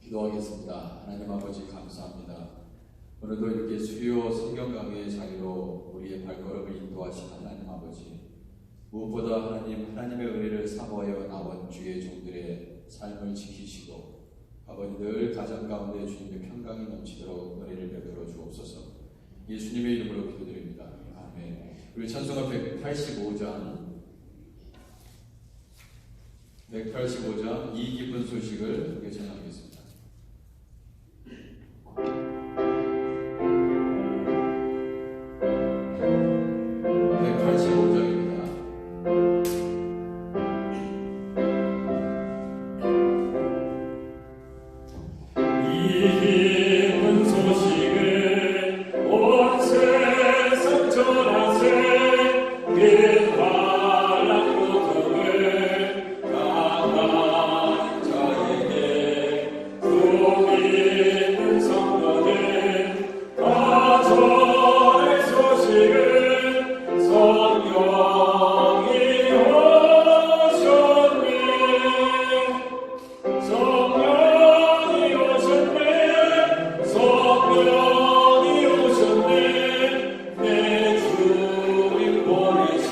기도하겠습니다. 하나님 아버지 감사합니다. 오늘도 이렇게 수요 성경 강의의 자리로 우리의 발걸음을 인도하신 하나님 아버지, 무엇보다 하나님의 은혜를 사모하여 나온 주의 종들의 삶을 지키시고 아버지 늘 가정 가운데 주님의 평강이 넘치도록 은혜를 베풀어 주옵소서. 예수님의 이름으로 기도드립니다. 아멘. 우리 찬송가 185장 이 기쁜 소식을 함께 전하겠습니다. 185장입니다. 이 기쁜 소식을 온 세상 전하세. 그 바람 구름을 강한 자에게 속이는 성도들 다 전할 소식을 성령이 오셨네. 성령이 오셨네. 성령이 오셨네. 내 주님 보내신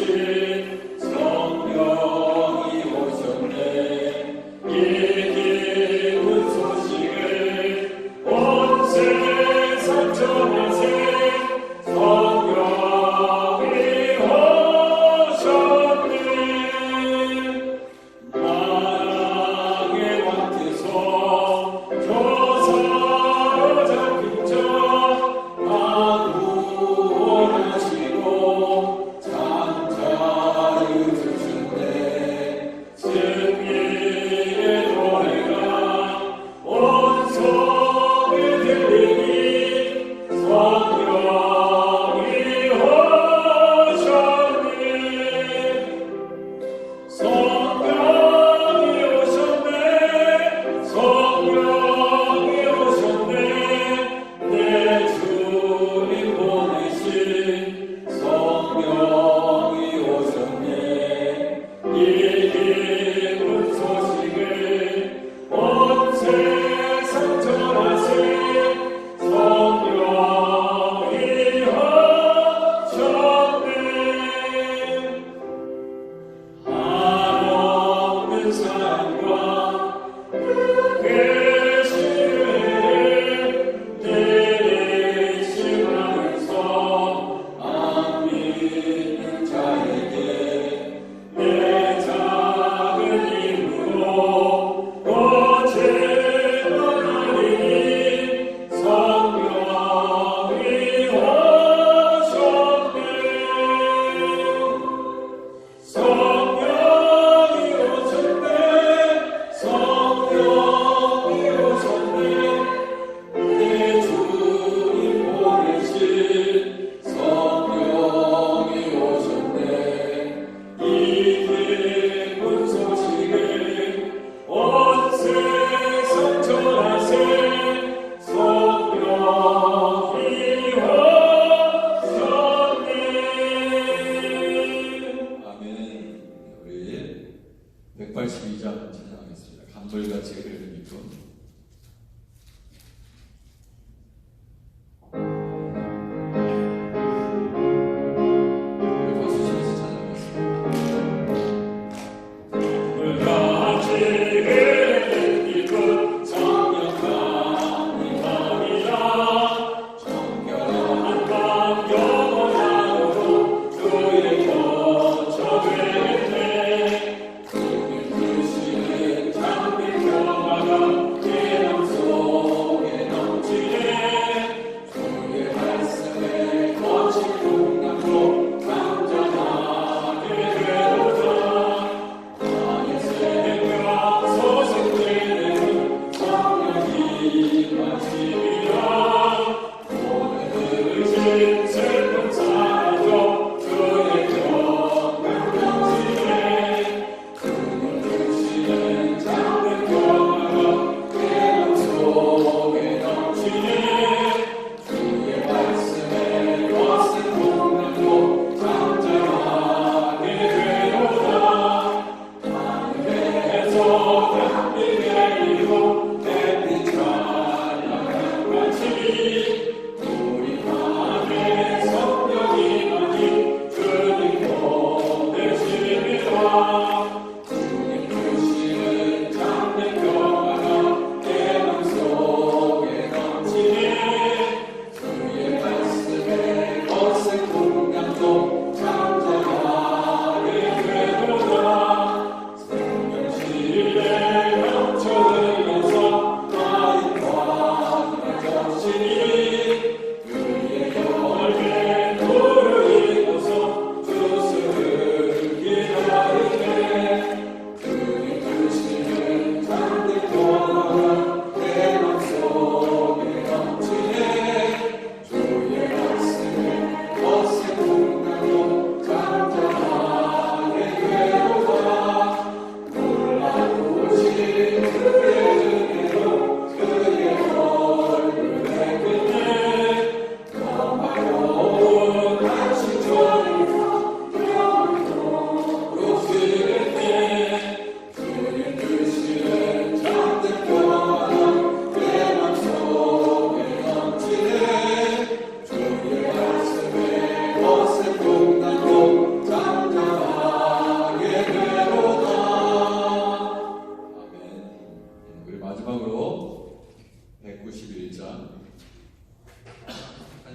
성령이 오셨네. 이 기쁜 소식을 온 세상 전하세. 성령이 오셨네. 나라의 왕께서 조사로 잡힌 자 구원하시고 장자를 주신대. 승리의 노래가 온 성에 들리니 성령이 오셨네. 성령이 오셨네. 성령이 오셨네. 내 주님 보내신 성령이 오셨네. 이 기쁜 소식을 온 세상 전하세. 성령이 오셨네. 한없는 사랑과 계시를 내리시면서 안 믿는 자에게 내 작은 힘으로 고제하리니 성령이 오셨네. 성령이 오셨네. 성령이 오셨네. 내 주님 보내신 성령이 오셨네. 이 기쁜 소식을 온 세상 전하세. 성령이 오셨네. 아멘. 우리 182장 찬양하겠습니다. 감돌같이 흐르는 기쁨. 우리 박수 치면서 찬양하겠습니다. 물같이 흐르는 기쁨 성령과 임함이라. 정결한 밤 영원하도록 주의 거처 되겠네. 주님 크시는 장미 평화가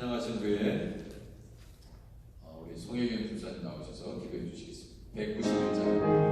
찬양하신 후에 우리 송혜경 집사님 나오셔서 기도해 주시겠습니다. 191장.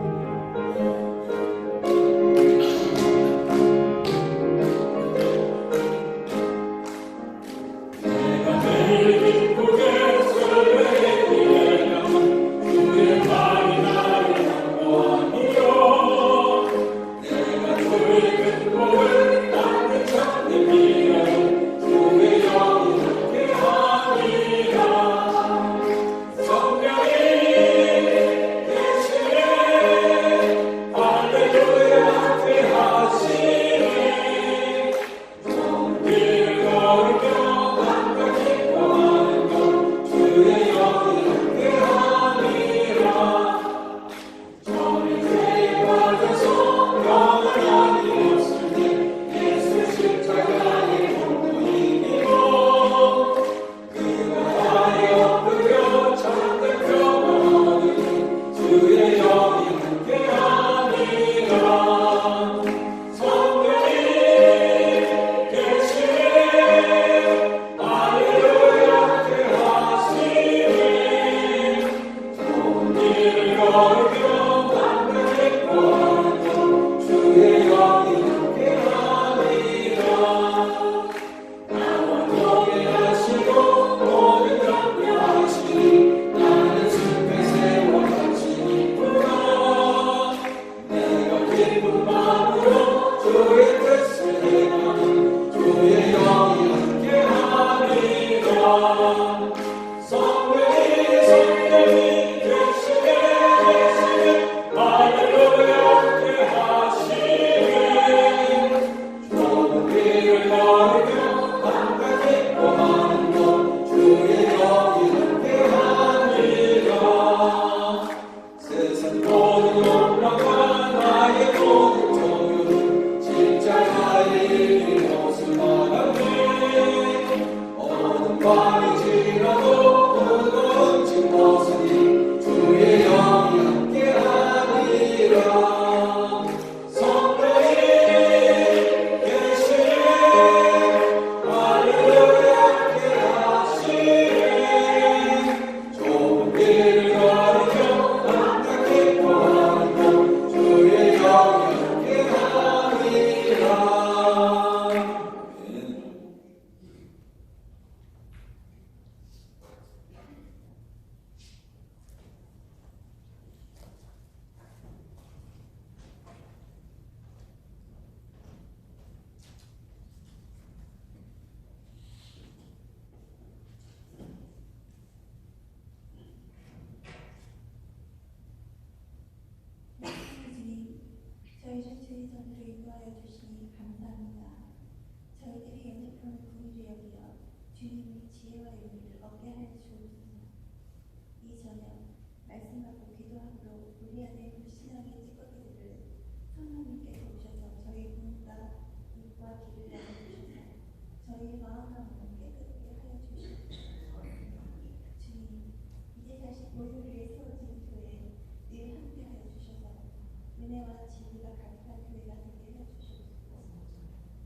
저희 주의 전으로 인도하여 주시니 감사합니다. 저희들이 연약함을 긍휼히 여기어 주님의 지혜와 용기를 얻게 하여 주옵소서. 이 저녁 말씀 받고 기도함으로 우리 안에 불신앙의 찌꺼기들을 성령님께서 오셔서 저희 눈과 입과 귀를 열어주셔서 저희의 마음과 몸을 깨끗하게 하여 주시옵소서. 주님, 이제 다시 목요일에 세워진 교회에 늘 함께하여 주셔서 은혜와 진리가 가득한 교회가 되게 하여 주시옵소서.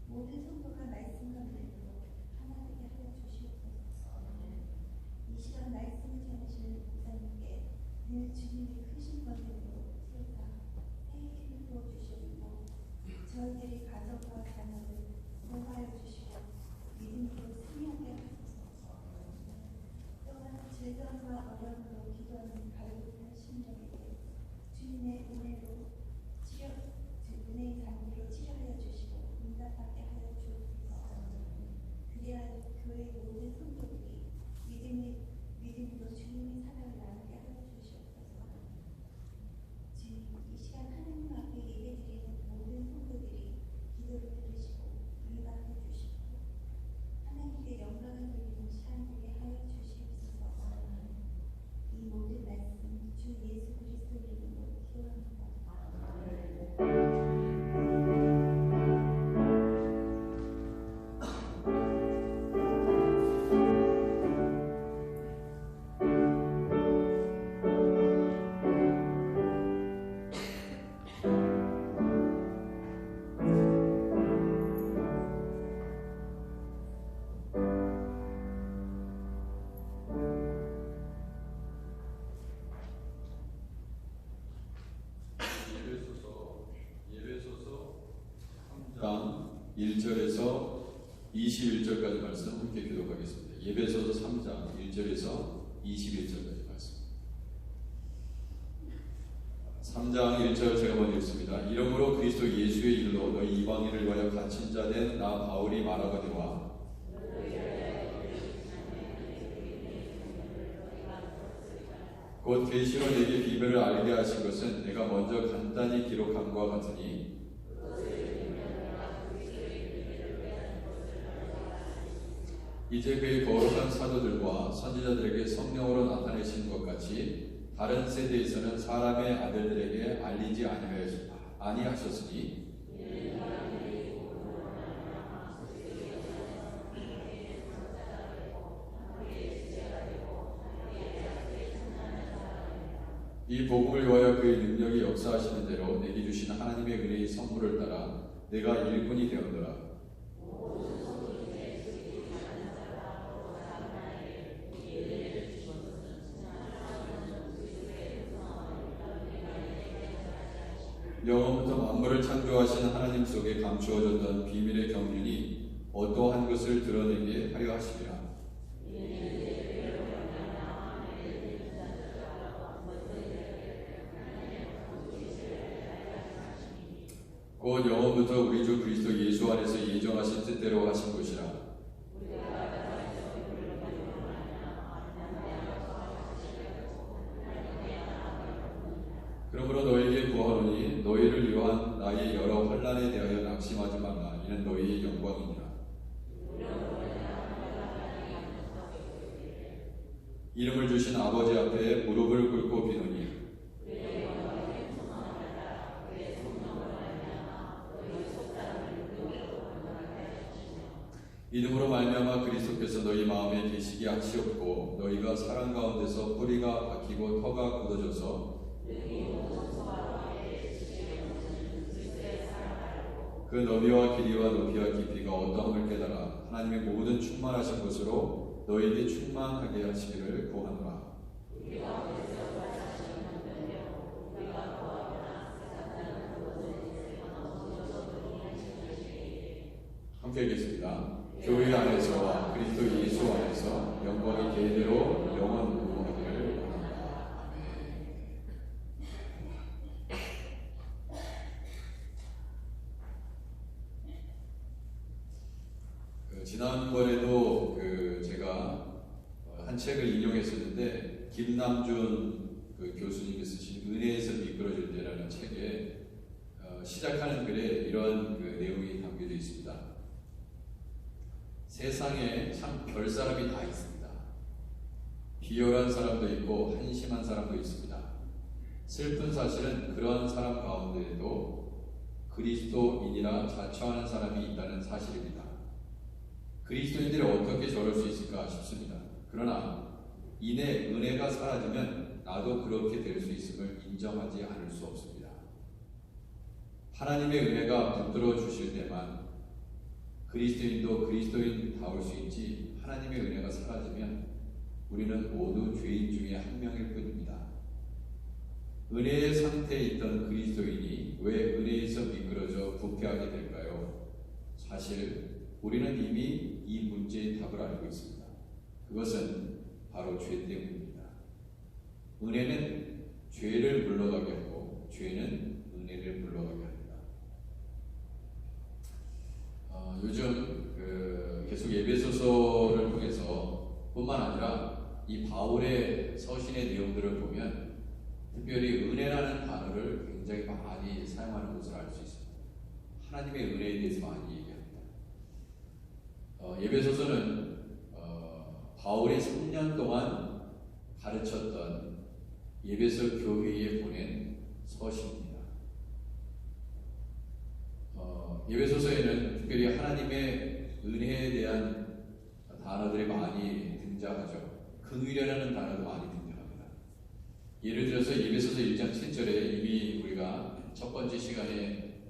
모든 성도가 말씀과 믿음으로 하나 되게 하여 주시옵소서. 이 시간 말씀을 전하시는 목사님께 늘 주님의 크신 권능으로 세우사 새해 힘을 부어 주시옵고 저희들의 가정과 자녀를 보호하여 주시고 믿음으로 승리하게 하소서. 또한 질병과 어려움으로 기도하는 갈급한 심령에게 주님의 은혜로 은혜의 장기로 치료하여 주시고 응답받게 하여 주옵소서. 그리하여 교회 모든 성도들이 믿음으로 주님의 사랑을 나누게 하여 주시옵소서. 주님, 이 시간 하나님 앞에 예배드리는 모든 성도들이 1절에서 21절까지 말씀 함께 교독하겠습니다. 예배소서 3장 1절에서 21절까지 말씀. 3장 1절 제가 먼저 읽습니다. 이러므로 그리스도 예수의 일로 너희 이방인을 위하여 갇힌 자 된 나 바울이 말하거니와 곧 계시로 내게 비밀을 알게 하신 것은 내가 먼저 간단히 기록함과 같으니 이제 그의 거룩한 사도들과 선지자들에게 성령으로 나타내신 것 같이 다른 세대에서는 사람의 아들들에게 알리지 아니하셨으니 이 복음을 위하여 그의 능력이 역사하시는 대로 내게 주신 하나님의 은혜의 선물을 따라 내가 일꾼이 되었노라. 영원부터 만물을 창조하신 하나님 속에 감추어졌던 비밀의 경륜이 어떠한 것을 드러내게 하려 하시리라. 곧 영원부터 우리 주 그리스도 예수 안에서 예정하신 뜻대로 하신 것이라. 그러므로 너에게 구하노니 너희를 위한 나의 여러 환난에 대하여 낙심하지 말라. 이는 너희의 영광이니라. 이름을 주신 아버지 앞에 무릎을 꿇고 비노니 이름으로 말미암아 그리스도께서 너희 마음에 계시게 하시옵고 너희가 사랑 가운데서 뿌리가 박히고 터가 굳어져서 그 너비와 길이와 높이와 깊이가 어떠함을 깨달아 하나님의 모든 충만하신 것으로 너희에게 충만하게 하시기를 구하노라. 함께 읽겠습니다. 교회 안에서와 그리스도 예수 안에서 영광이 대대로 영원 무궁하기를 원한다. 아멘. 지난번에도 제가 한 책을 인용했었는데 김남준 교수님이 쓰신 은혜에서 미끄러질 때라는 책에 시작하는 글에 이런 내용이 담겨져 있습니다. 세상에 참 별 사람이 다 있습니다. 비열한 사람도 있고 한심한 사람도 있습니다. 슬픈 사실은 그러한 사람 가운데에도 그리스도인이라 자처하는 사람이 있다는 사실입니다. 그리스도인들이 어떻게 저럴 수 있을까 싶습니다. 그러나 이내 은혜가 사라지면 나도 그렇게 될 수 있음을 인정하지 않을 수 없습니다. 하나님의 은혜가 붙들어 주실 때만 그리스도인도 그리스도인다울 수 있지 하나님의 은혜가 사라지면 우리는 모두 죄인 중에 한 명일 뿐입니다. 은혜의 상태에 있던 그리스도인이 왜 은혜에서 미끄러져 부패하게 될까요? 사실 우리는 이미 이 문제의 답을 알고 있습니다. 그것은 바로 죄 때문입니다. 은혜는 죄를 물러가게 하고 죄는 은혜를 물러가게 합니다. 요즘 계속 예배소서를 통해서 뿐만 아니라 이 바울의 서신의 내용들을 보면 특별히 은혜라는 단어를 굉장히 많이 사용하는 것을 알 수 있습니다. 하나님의 은혜에 대해서 많이 얘기합니다. 예배소서는 바울이 3년 동안 가르쳤던 예배소 교회에 보낸 서신입니다. 예배소서에는 특별히 하나님의 은혜에 대한 단어들이 많이 등장하죠. 긍휼이라는 단어도 많이 등장합니다. 예를 들어서 예배소서 1장 7절에 이미 우리가 첫 번째 시간에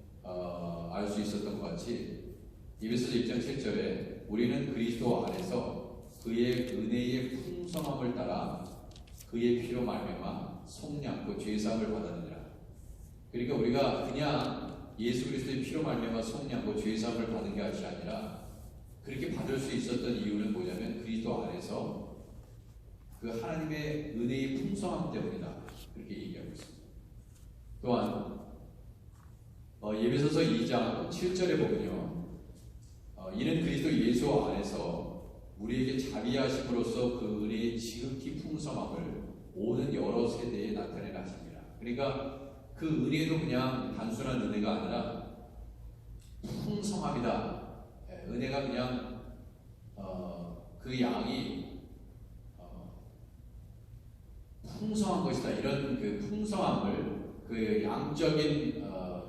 알 수 있었던 것 같이 예배소서 1장 7절에 우리는 그리스도 안에서 그의 은혜의 풍성함을 따라 그의 피로 말미암아 속량고 죄사함을 받았느니라. 그러니까 우리가 그냥 예수 그리스도의 피로 말미암아 속량하고 죄 사함을 받은 것이 아니라 그렇게 받을 수 있었던 이유는 뭐냐면 그리스도 안에서 그 하나님의 은혜의 풍성함 때문이다. 그렇게 얘기하고 있습니다. 또한 예배소서 2장 7절에 보면요. 이는 그리스도 예수 안에서 우리에게 자비하심으로써 그 은혜의 지극히 풍성함을 오는 여러 세대에 나타내라 하십니다. 그러니까 그 은혜도 그냥 단순한 은혜가 아니라 풍성함이다. 은혜가 그냥 그 양이 풍성한 것이다. 이런 그 풍성함을 그 양적인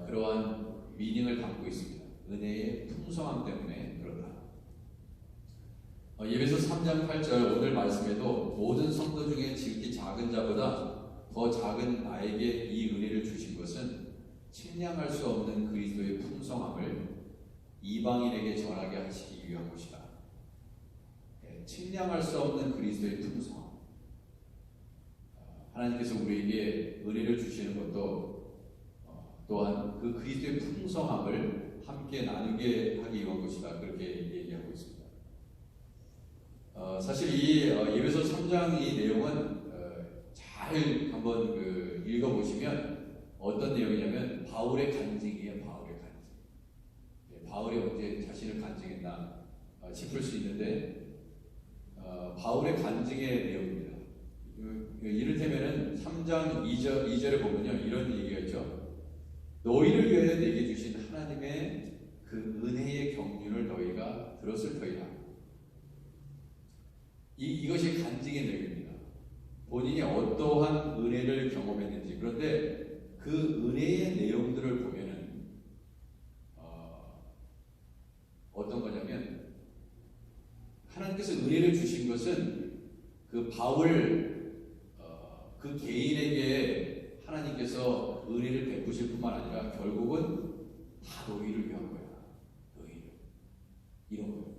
그러한 미닝을 담고 있습니다. 은혜의 풍성함 때문에 그렇다. 예배소 3장 8절 오늘 말씀에도 모든 성도 중에 지극히 작은 자보다 더 작은 나에게 이 은혜를 주신 것은 측량할 수 없는 그리스도의 풍성함을 이방인에게 전하게 하시기 위한 것이다. 측량할 수 없는 그리스도의 풍성함. 하나님께서 우리에게 은혜를 주시는 것도 또한 그 그리스도의 풍성함을 함께 나누게 하기 위한 것이다. 그렇게 얘기하고 있습니다. 사실 이 예배소 3장 이 내용은 잘 한번 읽어보시면 어떤 내용이냐면 바울의 간증이에요. 바울의 간증. 바울이 언제 자신을 간증했나 싶을 수 있는데 바울의 간증의 내용입니다. 이를테면은 3장 2절에 보면요 이런 얘기가 있죠. 너희를 위하여 내게 주신 하나님의 그 은혜의 경륜을 너희가 들었을 터이라. 이것이 간증의 내용입니다. 본인이 어떠한 은혜를 경험했는지. 그런데 그 은혜의 내용들을 보면은 어떤 거냐면 하나님께서 은혜를 주신 것은 그 바울 그 개인에게 하나님께서 은혜를 베푸실 뿐만 아니라 결국은 다 너희를 위한 거야. 너희를. 이런 거예요.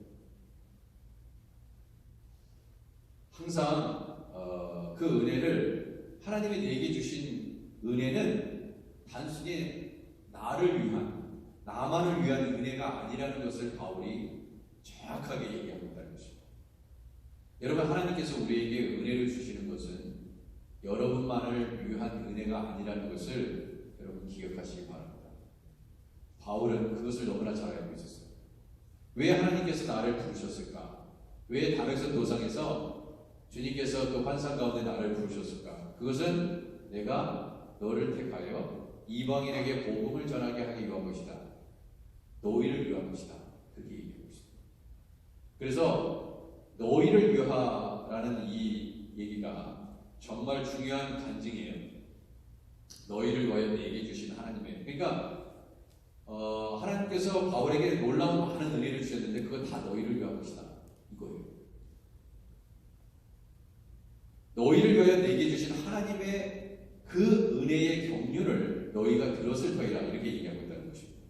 항상 그 은혜를 하나님이 내게 주신 은혜는 단순히 나를 위한 나만을 위한 은혜가 아니라는 것을 바울이 정확하게 얘기하고 있다는 것입니다. 여러분 하나님께서 우리에게 은혜를 주시는 것은 여러분만을 위한 은혜가 아니라는 것을 여러분 기억하시기 바랍니다. 바울은 그것을 너무나 잘 알고 있었어요. 왜 하나님께서 나를 부르셨을까? 왜 다메섹 도상에서 주님께서 또 환상 가운데 나를 부르셨을까? 그것은 내가 너를 택하여 이방인에게 복음을 전하게 하기 위한 것이다. 너희를 위한 것이다. 그렇게 얘기하고 있습니다. 그래서 너희를 위하라는 이 얘기가 정말 중요한 간증이에요. 너희를 위하여 내게 주신 하나님의. 그러니까 하나님께서 바울에게 놀라운 많은 은혜를 주셨는데 그거 다 너희를 위한 것이다. 이거예요. 너희를 위하여 내게 주신 하나님의 그 은혜의 경륜을 너희가 들었을 터이라 이렇게 얘기하고 있다는 것입니다.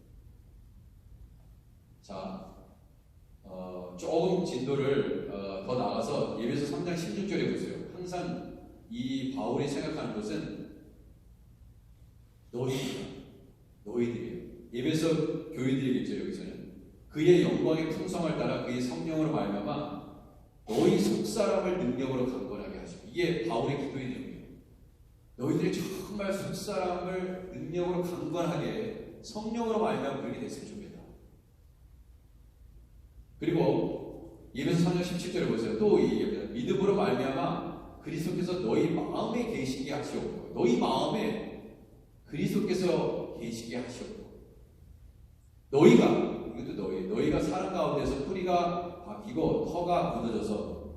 자, 조금 진도를 더 나가서 예배소 3장 16절에 보세요. 항상 이 바울이 생각하는 것은 너희들이에요. 예배소 교인들이겠죠. 여기서는 그의 영광의 풍성을 따라 그의 성령으로 말미암아 너희 속사람을 능력으로 강건하게 하시고. 이게 바울의 기도의 내용이에요. 너희들이 정말 속사람을 능력으로 강건하게 성령으로 말미암아 그렇게 됐으면 좋겠다. 그리고 예배소 3장 17절에 보세요. 또 얘기합니다. 믿음으로 말미암아 그리스도께서 너희 마음에 계시게 하시옵고. 너희 마음에 그리스도께서 계시게 하시옵고. 너희가 사람 가운데서 뿌리가 바뀌고 터가 굳어져서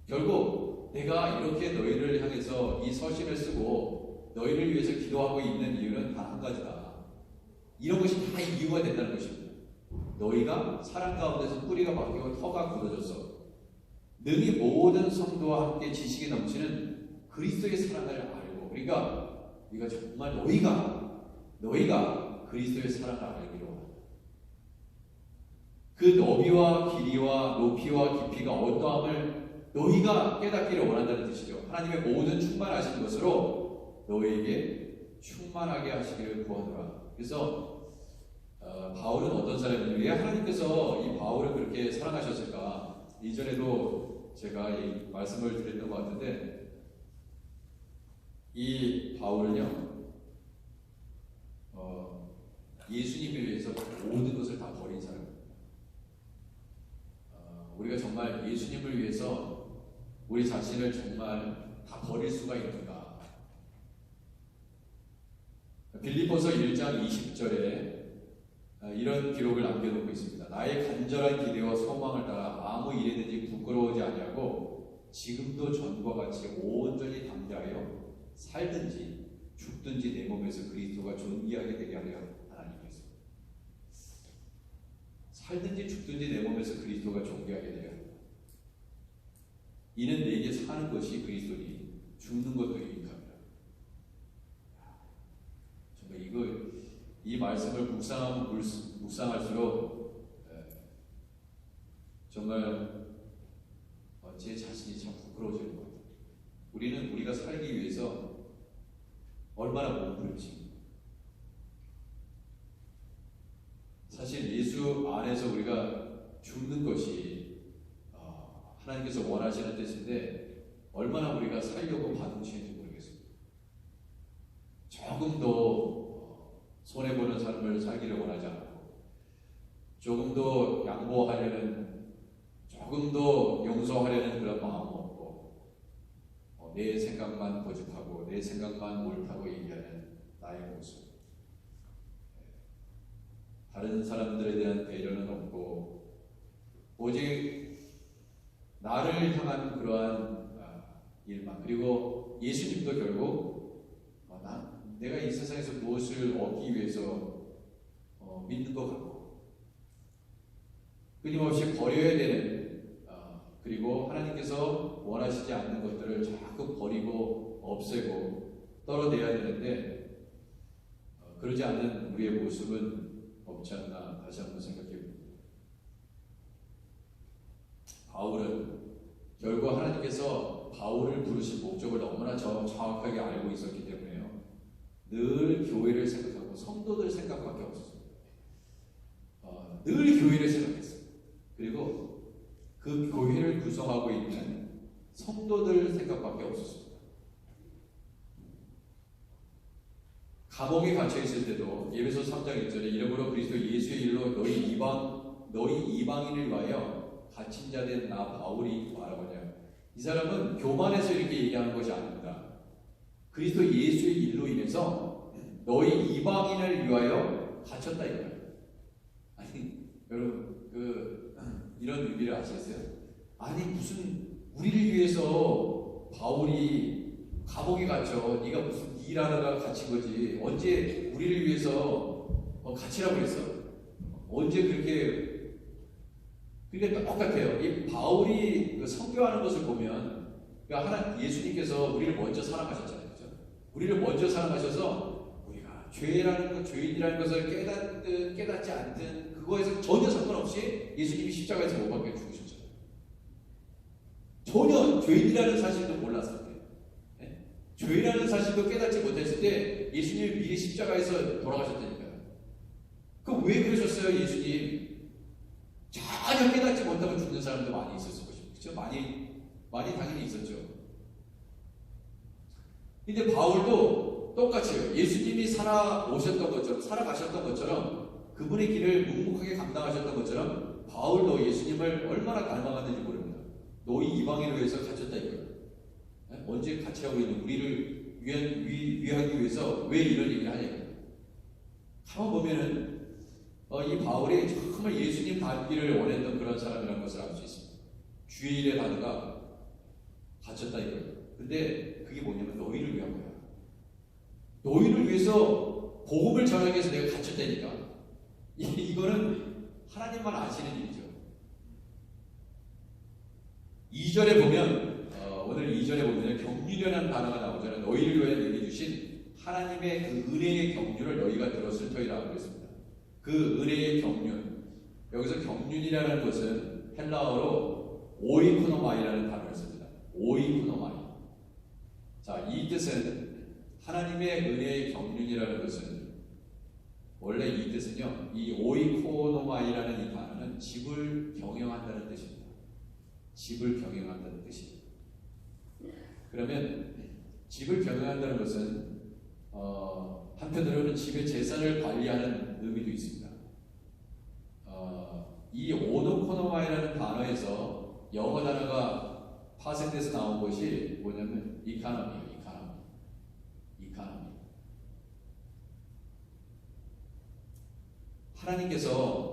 결국 내가 이렇게 너희를 향해서 이 서신을 쓰고 너희를 위해서 기도하고 있는 이유는 단 한 가지다. 이런 것이 다 이유가 된다는 것입니다. 너희가 사람 가운데서 뿌리가 바뀌고 터가 굳어져서 능히 모든 성도와 함께 지식이 넘치는 그리스도의 사랑을 알고. 그러니까 네가 정말 너희가 그리스도의 사랑을 알기로 한다. 그 너비와 길이와 높이와 깊이가 어떠함을 너희가 깨닫기를 원한다는 뜻이죠. 하나님의 모든 충만하신 것으로 너희에게 충만하게 하시기를 구하노라. 그래서 바울은 어떤 사람인지, 왜 하나님께서 이 바울을 그렇게 사랑하셨을까? 이전에도 제가 이 말씀을 드렸던 것 같은데, 이 바울은요, 예수님을 위해서 모든 것을 다 버린 사람입니다. 우리가 정말 예수님을 위해서 우리 자신을 정말 다 버릴 수가 있는가? 빌립보서 1장 20절에 이런 기록을 남겨놓고 있습니다. 나의 간절한 기대와 소망을 따라 아무 일에든지 부끄러워하지 아니하고 지금도 전과 같이 온전히 담대하여 살든지 죽든지 내 몸에서 그리스도가 존귀하게 되게 하려 하나님께서, 살든지 죽든지 내 몸에서 그리스도가 존귀하게 되려 합니다. 이는 내게 사는 것이 그리스도니 죽는 것도 유익합니다. 정말 이 말씀을 묵상할수록 정말 제 자신이 참 부끄러워지는 것 같아요. 우리가 살기 위해서 얼마나 몸부림칩니까? 사실 예수 안에서 우리가 죽는 것이 하나님께서 원하시는 뜻인데, 얼마나 우리가 살려고 바둥치는지 모르겠습니다. 조금 더 손해보는 삶을 살기를 원하지 않고, 조금 더 양보하려는, 조금 더 용서하려는 그런 마음 없고, 내 생각만 고집하고 내 생각만 옳다고 얘기하는 나의 모습, 다른 사람들에 대한 배려는 없고 오직 나를 향한 그러한 일만. 그리고 예수님도 결국 내가 이 세상에서 무엇을 얻기 위해서 믿는 것 같고, 끊임없이 버려야 되는, 그리고 하나님께서 원하시지 않는 것들을 자꾸 버리고 없애고 떨어내야 되는데, 그러지 않는 우리의 모습은 없지 않나 다시 한번 생각해 봅니다. 바울은 결국 하나님께서 바울을 부르신 목적을 너무나 정확하게 알고 있었기 때문에요, 늘 교회를 생각하고 성도들 생각밖에 없었습니다. 늘 교회를 생각했어요. 그리고 그 교회를 구성하고 있는 성도들 생각밖에 없었습니다. 감옥에 갇혀 있을 때도 에베소 3장 1절에 이러므로 그리스도 예수의 일로 너희 이방인을 위하여 갇힌 자 된 나 바울이 말하고 하냐. 이 사람은 교만해서 이렇게 얘기하는 것이 아닙니다. 그리스도 예수의 일로 인해서 너희 이방인을 위하여 갇혔다 이거예요. 아니 여러분, 이런 의미를 아시겠어요? 아니 무슨 우리를 위해서 바울이 감옥에 갇혀, 네가 무슨 일하다가 갇힌 거지, 언제 우리를 위해서 갇히라고 했어? 언제 그렇게 똑같아요. 이 바울이 선교하는 것을 보면, 예수님께서 우리를 먼저 사랑하셨잖아요. 그렇죠? 우리를 먼저 사랑하셔서 우리가 죄인이라는 것을 깨닫지 않든 그거에서 전혀 상관없이 예수님이 십자가에서 못 박혀 죽으셨잖아요. 전혀 죄인이라는 사실도 몰랐을 때, 죄라는 사실도 깨닫지 못했을 때 예수님이 미리 십자가에서 돌아가셨다니까요. 그럼 왜 그러셨어요? 예수님 전혀 깨닫지 못하고 죽는 사람도 많이 있었을 것이고, 그렇죠? 많이 당연히 있었죠. 근데 바울도 똑같이요. 예수님이 살아가셨던 것처럼 그분의 길을 묵묵하게 감당하셨던 것처럼 바울도 예수님을 얼마나 닮아갔는지 모릅니다. 너희 이방인을 위해서 갇혔다 이거예요. 언제 갇히라고 있는 우리를 위하기 위해서 왜 이런 얘기를 하냐. 가만 보면은 이 바울이 정말 예수님 닮기를 원했던 그런 사람이라는 것을 알 수 있습니다. 주의 일에 다니가 갇혔다 이거예요. 근데 그게 뭐냐면 너희를 위한 거야. 너희를 위해서 복음을 전하기 위해서 내가 갇혔다니까. 이거는 하나님만 아시는 일이죠. 2절에 보면 오늘 2절에 보면 경륜이라는 단어가 나오잖아요. 너희를 위하여 내게 주신 하나님의 그 은혜의 경륜을 너희가 들었을 터이라고 그랬습니다. 그 은혜의 경륜, 여기서 경륜이라는 것은 헬라어로 오이코노마이라는 단어를 씁니다. 오이코노마이. 자, 이 뜻은 하나님의 은혜의 경륜이라는 것은 원래 이 뜻은요, 이 오이코노마이라는 이 단어는 집을 경영한다는 뜻입니다. 집을 경영한다는 뜻입니다. 그러면 집을 경영한다는 것은 한편으로는 집의 재산을 관리하는 의미도 있습니다. 이 오노코노마이라는 단어에서 영어 단어가 파생돼서 나온 것이 뭐냐면 이카노미예요. 이카노미. 하나님께서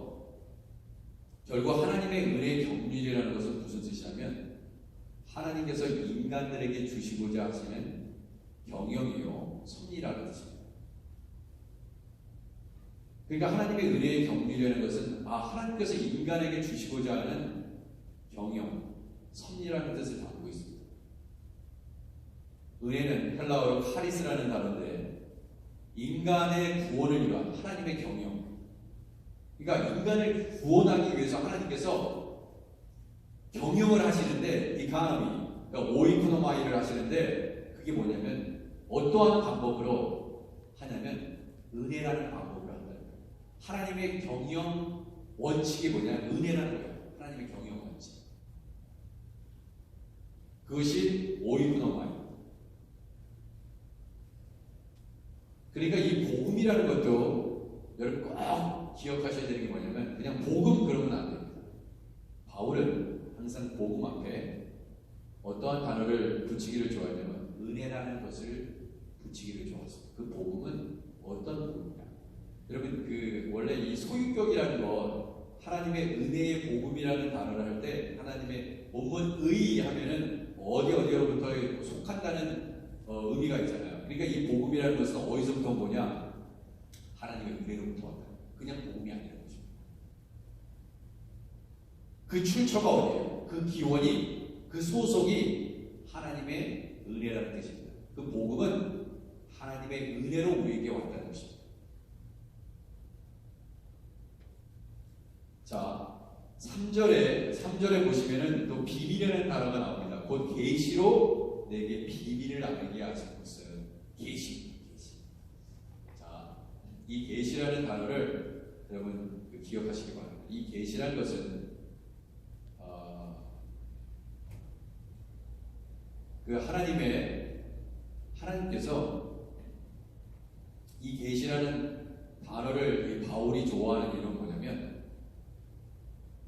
결국 하나님의 은혜의 경륜이라는 것은 무슨 뜻이냐면 하나님께서 인간들에게 주시고자 하시는 경영이요 섭리라는 뜻입니다. 그러니까 하나님의 은혜의 경륜이라는 것은 하나님께서 인간에게 주시고자 하는 경영, 섭리라는 뜻을 담고 있습니다. 은혜는 헬라어로 카리스라는 단어인데 인간의 구원을 위한 하나님의 경영, 그러니까 인간을 구원하기 위해서 하나님께서 경영을 하시는데 이카노미, 그러니까 오이코노마이를 하시는데 그게 뭐냐면 어떠한 방법으로 하냐면 은혜라는 방법으로 한다는 거예요. 하나님의 경영 원칙이 뭐냐? 은혜라는 거예요. 하나님의 경영 원칙. 그것이 오이코노마이. 그러니까 이 복음이라는 것도 여러분 꼭 기억하셔야 되는 게 뭐냐면 그냥 복음 그러면 안 됩니다. 바울은 항상 복음 앞에 어떠한 단어를 붙이기를 좋아하냐면 은혜라는 것을 붙이기를 좋아했습니다. 그 복음은 어떤 복음이냐? 여러분 원래 이 소유격이라는 것 하나님의 은혜의 복음이라는 단어를 할 때 하나님의 본문 의 하면은 어디로부터 속한다는 의미가 있잖아요. 그러니까 이 복음이라는 것은 어디서부터 온 거냐? 하나님의 은혜로부터 왔다. 그냥 복음이 아니라는 것입니다. 그 출처가 어디예요? 그 기원이, 그 소속이 하나님의 은혜라는 뜻입니다. 그 복음은 하나님의 은혜로 우리에게 왔다는 것입니다. 자, 3절에 보시면은 또 비밀이라는 단어가 나옵니다. 곧 계시로 내게 비밀을 나누게 하신 것은 계시. 자, 이 계시라는 단어를 여러분 기억하시기 바랍니다. 이 계시라는 것은 하나님께서 이 계시라는 단어를 바울이 좋아하는 이유는 뭐냐면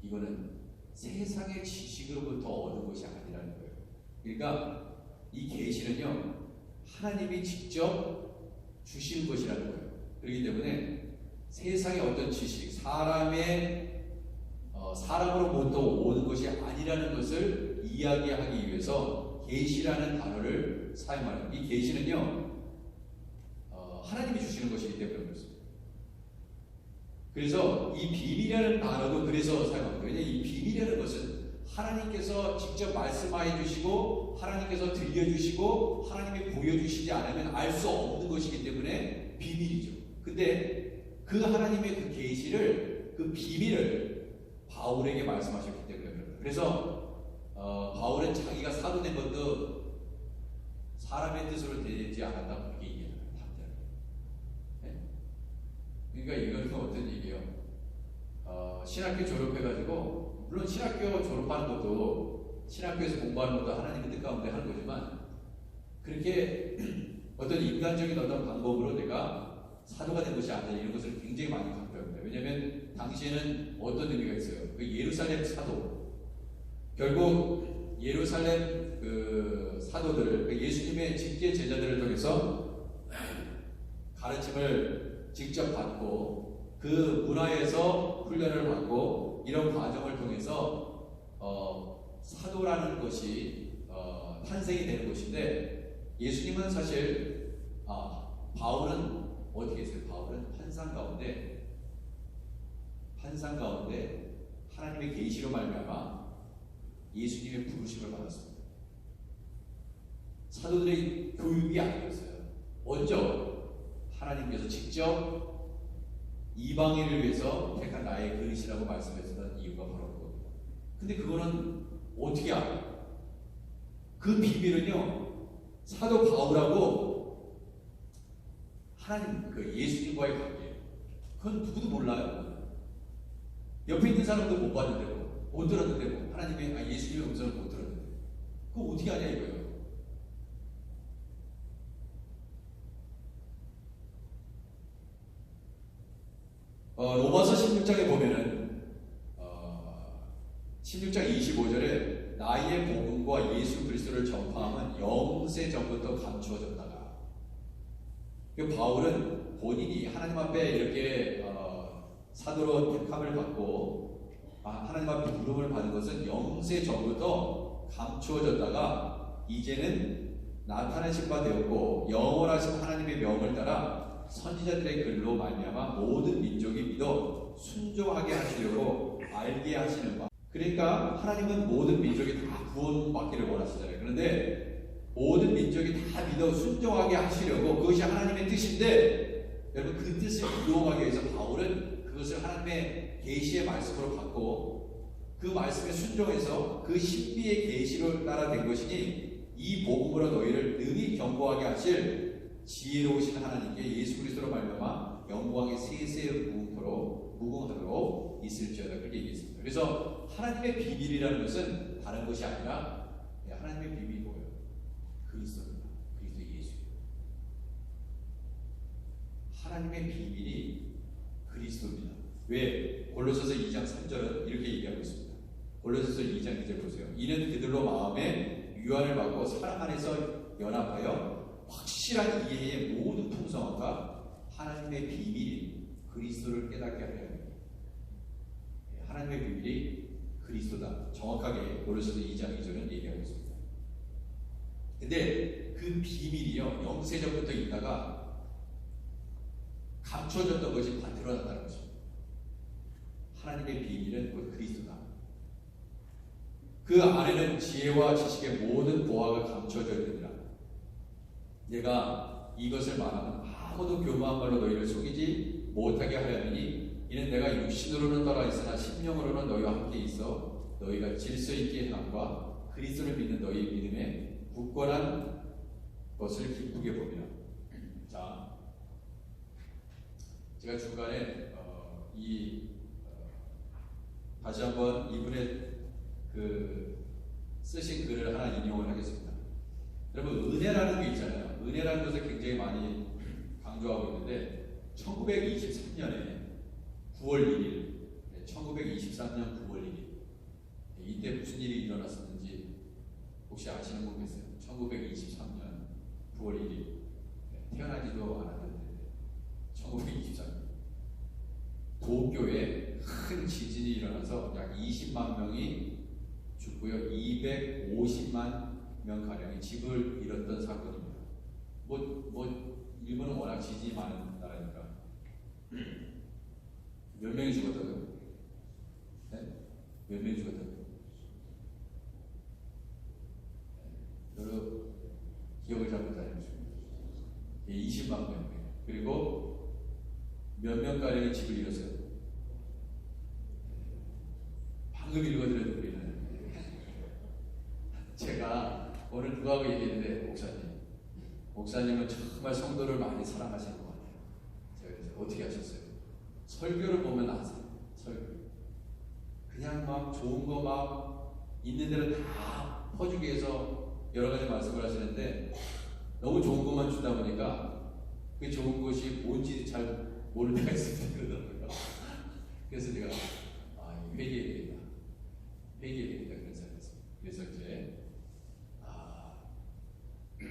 이거는 세상의 지식으로부터 얻은 것이 아니라는 거예요. 그러니까 이 계시는요 하나님이 직접 주신 것이라는 거예요. 그렇기 때문에 세상의 어떤 지식, 사람으로부터 오는 것이 아니라는 것을 이야기하기 위해서 계시라는 단어를 사용하는 이 계시는요 하나님이 주시는 것이기 때문에 그렇습니다. 그래서 이 비밀이라는 단어도 그래서 사용합니다. 왜냐하면 이 비밀이라는 것은 하나님께서 직접 말씀하여 주시고 하나님께서 들려주시고 하나님이 보여주시지 않으면 알 수 없는 것이기 때문에 비밀이죠. 근데 그 하나님의 그 계시를, 그 비밀을 바울에게 말씀하셨기 때문에 그래요. 그래서 바울은 자기가 사도된 것도 사람의 뜻으로 되지 않았다 그렇게 얘기해요. 네? 그러니까 이건 어떤 얘기예요? 신학교 졸업해가지고 물론 신학교 졸업하는 것도 신학교에서 공부하는 것도 하나님의 뜻 가운데 하는 거지만 그렇게 어떤 인간적인 어떤 방법으로 내가 사도가 된 것이 아니라 이런 것을 굉장히 많이 강조합니다. 왜냐하면 당시에는 어떤 의미가 있어요. 그 예루살렘 사도 결국 예루살렘 그 사도들 그 예수님의 직계 제자들을 통해서 가르침을 직접 받고 그 문화에서 훈련을 받고 이런 과정을 통해서 사도라는 것이 탄생이 되는 것인데 예수님은 사실 바울은 어떻게 했어요? 바울은 환상 가운데 하나님의 계시로 말미암아 예수님의 부르심을 받았습니다. 사도들의 교육이 아니었어요. 먼저 하나님께서 직접 이방인을 위해서 택한 나의 그릇이라고 말씀하셨던 이유가 바로 그겁니다. 근데 그거는 어떻게 알아요? 그 비밀은요 사도 바울하고 하나님 그 예수님과의 관계예요. 그건 누구도 몰라요. 옆에 있는 사람도 못 봤는데 못 들었는데 하나님의 예수님의 음성을 못 들었는데 그거 어떻게 하냐 이거예요. 로마서 16장에 보면은 16장 25절에 나의 복음과 예수 그리스도를 전파함은 영세 전부터 감추어졌다가 바울은 본인이 하나님 앞에 이렇게 사도로 택함을 받고 하나님 앞에 부름을 받은 것은 영세 전부터 감추어졌다가 이제는 나타내신 바 되었고 영원하신 하나님의 명을 따라 선지자들의 글로 말미암아 모든 민족이 믿어 순종하게 하시려고 알게 하시는 바. 그러니까 하나님은 모든 민족이 다 구원받기를 원하시잖아요. 그런데 모든 민족이 다 믿어 순종하게 하시려고 그것이 하나님의 뜻인데 여러분 그 뜻을 이루어가기 위해서 바울은 그것을 하나님의 계시의 말씀으로 받고 그 말씀에 순종해서 그 신비의 계시를 따라 된 것이니 이 복음으로 너희를 능히 경고하게 하실 지혜로우신 하나님께 예수 그리스도로 말미암아 영광의 세세의 무궁하도록 있을지어다 그렇게 얘기했습니다. 그래서 하나님의 비밀이라는 것은 다른 것이 아니라 하나님의 비밀이 뭐예요? 그리스도입니다. 그리스도 예수예요. 하나님의 비밀이 그리스도입니다. 왜? 골로새서 2장 3절은 이렇게 얘기하고 있습니다. 골로새서 2장 2절 보세요. 이는 그들로 마음에 유한을 받고 사랑 안에서 연합하여 확실한 이해의 모든 풍성함과 하나님의 비밀인 그리스도를 깨닫게 하려 합니다. 하나님의 비밀이 그리스도다. 정확하게 골로새서 2장 2절은 얘기하고 있습니다. 근데 그 비밀이요 영세전부터 있다가 감춰졌던 것이 다 드러났다는 것입니다. 하나님의 비밀은 곧 그리스도다. 그 안에는 지혜와 지식의 모든 보화가 감춰져 있느니라. 내가 이것을 말하면 아무도 교만한 말로 너희를 속이지 못하게 하려니 이는 내가 육신으로는 떠나 있으나 심령으로는 너희와 함께 있어 너희가 질서 있게 행함과 그리스도를 믿는 너희 믿음에 굳건한 것을 기쁘게 보리라. 자, 제가 중간에 다시 한번 이분의 쓰신 글을 하나 인용을 하겠습니다. 여러분 은혜라는 게 있잖아요. 은혜라는 것을 굉장히 많이 강조하고 있는데 1923년에 9월 1일 1923년 9월 1일 이때 무슨 일이 일어났었는지 혹시 아시는 분 계세요? 1923년 9월 1일 태어나지도 않았는데 1923년 도쿄에 큰 지진이 일어나서 약 20만 명이 죽고요 250만 명가량이 집을 잃었던 사건입니다. 일본은 워낙 지진이 많은 나라니까 몇 명이 죽었다고요? 네? 몇 명이 죽었다고요? 여러 기억을 잘 못하십시오. 20만 명 그리고 몇 명가량이 집을 잃었어요? 방금 읽어드렸던 우리는 제가 오늘 누구하고 얘기했는데 목사님은 정말 성도를 많이 사랑하시는 것 같아요. 제가 그래서 어떻게 하셨어요? 설교를 보면 아세요. 설교 그냥 막 좋은 거 막 있는 대로 다 퍼주기 위해서 여러 가지 말씀을 하시는데 너무 좋은 것만 주다 보니까 그 좋은 것이 뭔지 잘 모를 때가 있습니다. 그러더라고요. 그래서 제가 회개해야 되겠다 그런 생각했어요. 그래서 이제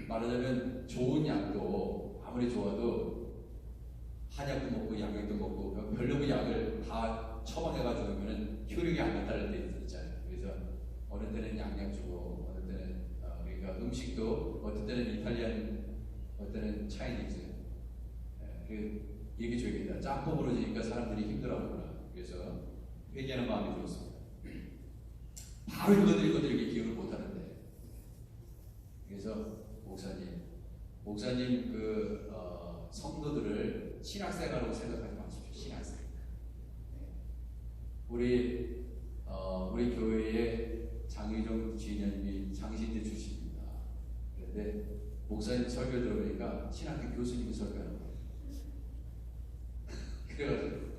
말하자면 좋은 약도 아무리 좋아도 한약도 먹고 약약도 먹고 별로 약을 다 처방해가지고 효력이 안 나타날 때 있잖아요. 그래서 어느 때는 양약 주고 어느 때는 그러니까 음식도 어떤 때는 이탈리안 어떤 때는 차이니즈 이렇게 줘야겠다. 짬뽕으로 주니까 사람들이 힘들어하구나. 그래서 회개하는 마음이 들었습니다. 바로 읽어드리게 기억을 못하는데 그래서 목사님 성도들을 신학생활로 생각하지 마십시오. 신학생. 우리 교회의 장유정 주인님이 장신대 출신입니다. 그런데 목사님 설교 들어보니까 신학교 교수님이 설교하는 거예요. 그래가지고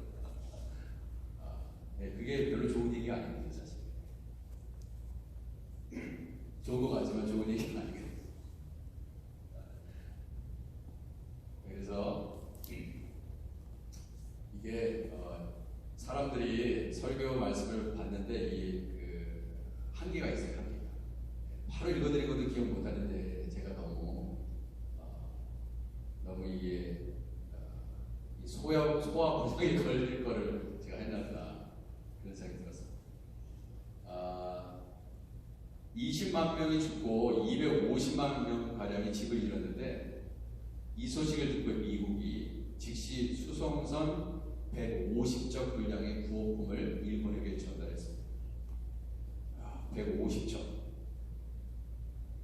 그게 별로 좋은 얘기가 아닙니다, 사실. 좋은 것 같지만 좋은 얘기는 아니거든요. 그래서 이게 사람들이 설교 말씀을 받는데 이 한계가 있어요, 한계가. 바로 읽어드리고도 기억 못하는데 제가 너무 이게 소화 부상이 걸릴 거를 제가 해놨다 그런 생각이 들었습니다. 20만 명이 죽고 250만 명 가량이 집을 잃었는데 이 소식을 듣고 미국이 즉시 수송선 150척 분량의 구호품을 일본에게 전달했습니다. 150척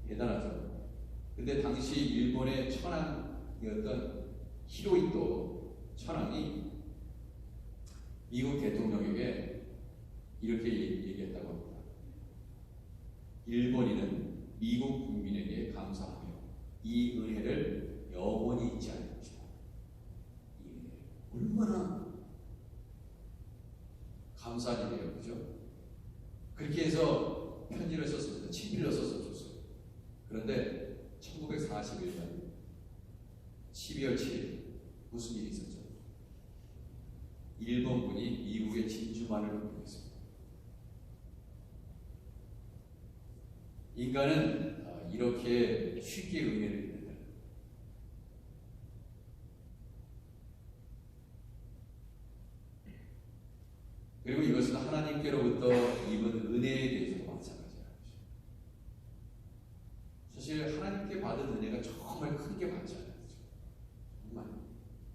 대단하죠. 근데 당시 일본의 천황이었던 히로히토 천황이 미국 대통령에게 이렇게 얘기했다고 합니다. 일본인은 미국 국민에게 감사하며 이 은혜를 영원히 잊지 않을 것이다. 이 은혜 얼마나 감사한 일이에요, 그죠? 그렇게 해서 편지를 썼습니다. 친필로 써서 줬어요. 그런데 1941년 12월 7일 무슨 일이 있었죠? 일본군이 미국의 진주만을 공격했습니다. 인간은 이렇게 쉽게 은혜를 입는다. 그리고 이것은 하나님께로부터 입은 은혜에 대해서도 마찬가지라는 것이죠. 사실 하나님께 받은 은혜가 정말 큰 게 많지 않아요. 정말.